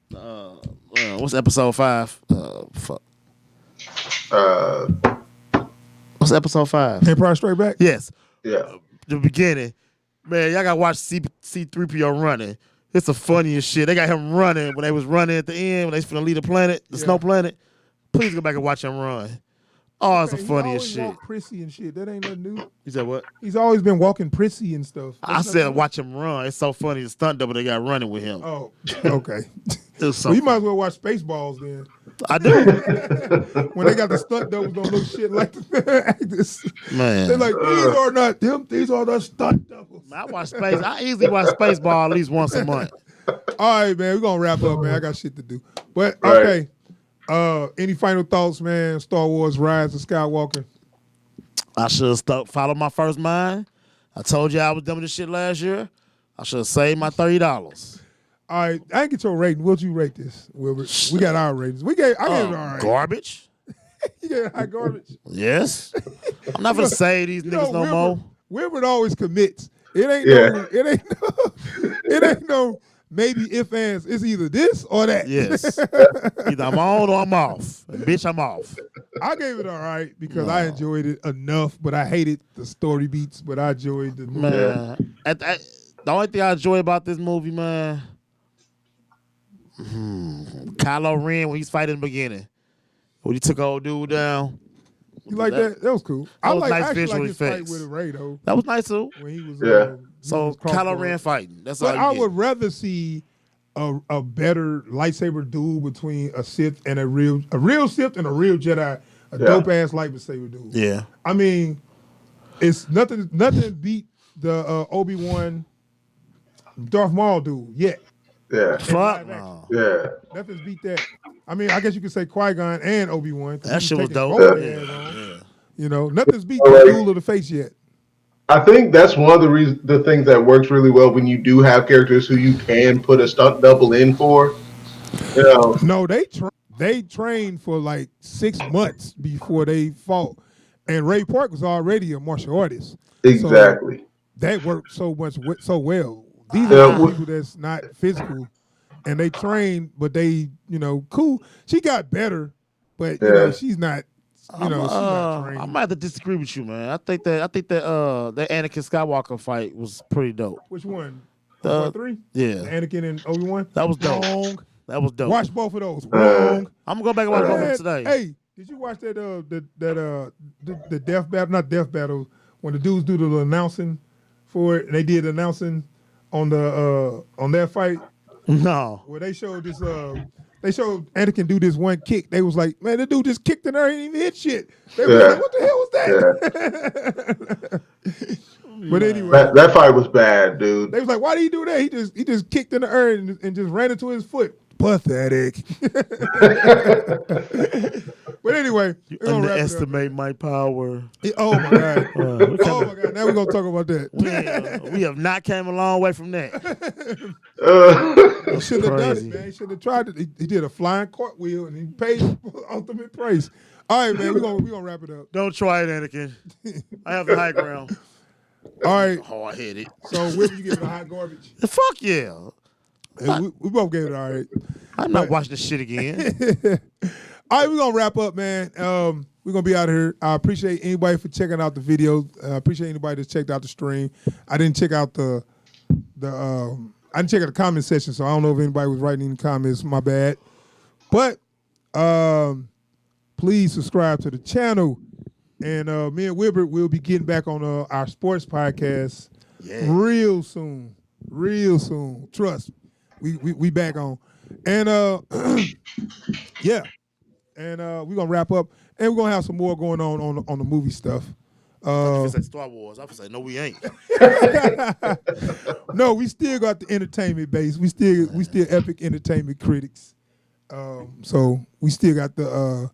what's episode 5? Fuck. What's episode 5? Empire Straight Back? Yes. Yeah. The beginning. Man, y'all gotta watch C-3PO running. It's the funniest shit. They got him running when they was running at the end, when they was finna leave the planet, the snow planet. Please go back and watch him run. Oh, it's the funniest shit. Walk prissy and shit. That ain't nothing new. You said what? He's always been walking prissy and stuff. I said watch him run. It's so funny. The stunt double they got running with him. Oh, okay. It was so well, you might as well watch Spaceballs then. I do. When they got the stunt doubles don't look shit like the actors. Man. They're like, these are not them. These are the stunt doubles. I easily watch Spaceball at least once a month. All right, man. We're going to wrap up, man. I got shit to do. But, okay. Any final thoughts, man? Star Wars Rise of Skywalker. I should have followed my first mind. I told you I was done with this shit last year. I should have saved my $30. All right, I didn't get your rating. What'd you rate this, Wilbert? We got our ratings. I gave it all right. Garbage. You gave it high garbage? Yes. I'm not gonna say these niggas no more. Wilbert always commits. It ain't no maybe if ands. It's either this or that. Yes. Either I'm on or I'm off. And bitch, I'm off. I gave it all right because I enjoyed it enough, but I hated the story beats, but I enjoyed the movie. Man, the only thing I enjoy about this movie, man, Kylo Ren when he's fighting in the beginning. When he took old dude down. You like that? That was cool. That was nice actually visual like his fight effects. with Ray, though. That was nice, too. When he was, so Kylo Ren fighting. That's all But I would rather see a better lightsaber duel between a Sith and a real Sith and a real Jedi. A dope-ass lightsaber duel. Yeah. I mean, it's nothing beat the Obi-Wan Darth Maul dude yet. Yeah. Fuck live action. no. Yeah. Nothing's beat that. I mean, I guess you could say Qui-Gon and Obi-Wan. That shit was dope. Both Yeah. their ass on. Yeah. You know, nothing's beat All the right. Duel of the Fates yet. I think that's one of the things that works really well when you do have characters who you can put a stunt double in for. You know. No, they trained for like 6 months before they fought, and Ray Park was already a martial artist. Exactly. So that worked so well. These are people that's not physical, and they trained, but they, cool. She got better, but she's not. She's not trained. I might have to disagree with you, man. I think that that Anakin Skywalker fight was pretty dope. Which one? The- 3? Yeah. Anakin and Obi-Wan? That was dope. Wrong. That was dope. Watch both of those. Wrong. I'm gonna go back and watch both of them Man, today. Hey, did you watch that the death battle? Not death battle. When the dudes do the little announcing for it, and they did announcing on the on their fight No. where they showed this. They showed Anakin do this one kick. They was like, man, the dude just kicked in there and didn't even hit shit. They was like, what the hell was that? But anyway, That fight was bad, dude. they was like, why did he do that? He just kicked in the air and just ran into his foot. Pathetic. But anyway, You we're gonna wrap it up. underestimate my power. Oh my god. We Oh my god. Now we're gonna talk about that. We have not came a long way from that. He should have done it, crazy. man. He should have tried it. He did a flying cartwheel and he paid ultimate price. All right, man. We're gonna wrap it up. Don't try it, Anakin. I have the high ground. All right. Hard headed. So when you give it a hot garbage? Fuck yeah. And we both gave it all right. I'm not watching this shit again. All right, we're gonna wrap up, man. We're gonna be out of here. I appreciate anybody for checking out the video. I appreciate anybody that checked out the stream. I didn't check out the I didn't check out the comment section, so I don't know if anybody was writing any comments. My bad. But please subscribe to the channel. And me and Wilbert will be getting back on our sports podcast real soon. Real soon. Trust. We back on. And yeah. And we're gonna wrap up, and we're gonna have some more going on the movie stuff. If it's like StarWars, I would say no, we ain't. No, we still got the entertainment base. We still epic entertainment critics. So we still got a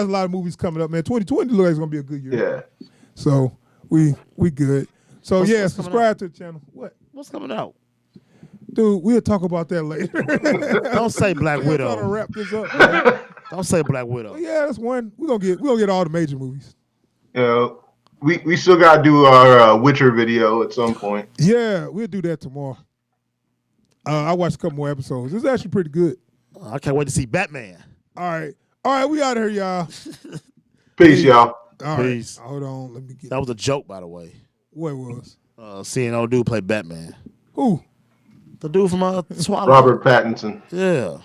lot of movies coming up, man. 2020 looks like it's gonna be a good year. Yeah. So we good. So What's coming subscribe to the channel. What's coming out? Dude, we'll talk about that later. Don't say Black We're trying to Widow. wrap this up. Man. Don't say Black Widow. Yeah, that's one. We're gonna get all the major movies. You know, we still gotta do our Witcher video at some point. Yeah, we'll do that tomorrow. I watched a couple more episodes. It's actually pretty good. I can't wait to see Batman. All right, we out of here, y'all. Peace, y'all. All Peace. right, hold on. Let me get That was a joke, by the way. what it was. Seeing old dude play Batman. Who? The dude from Twilight. Robert Pattinson. Yeah.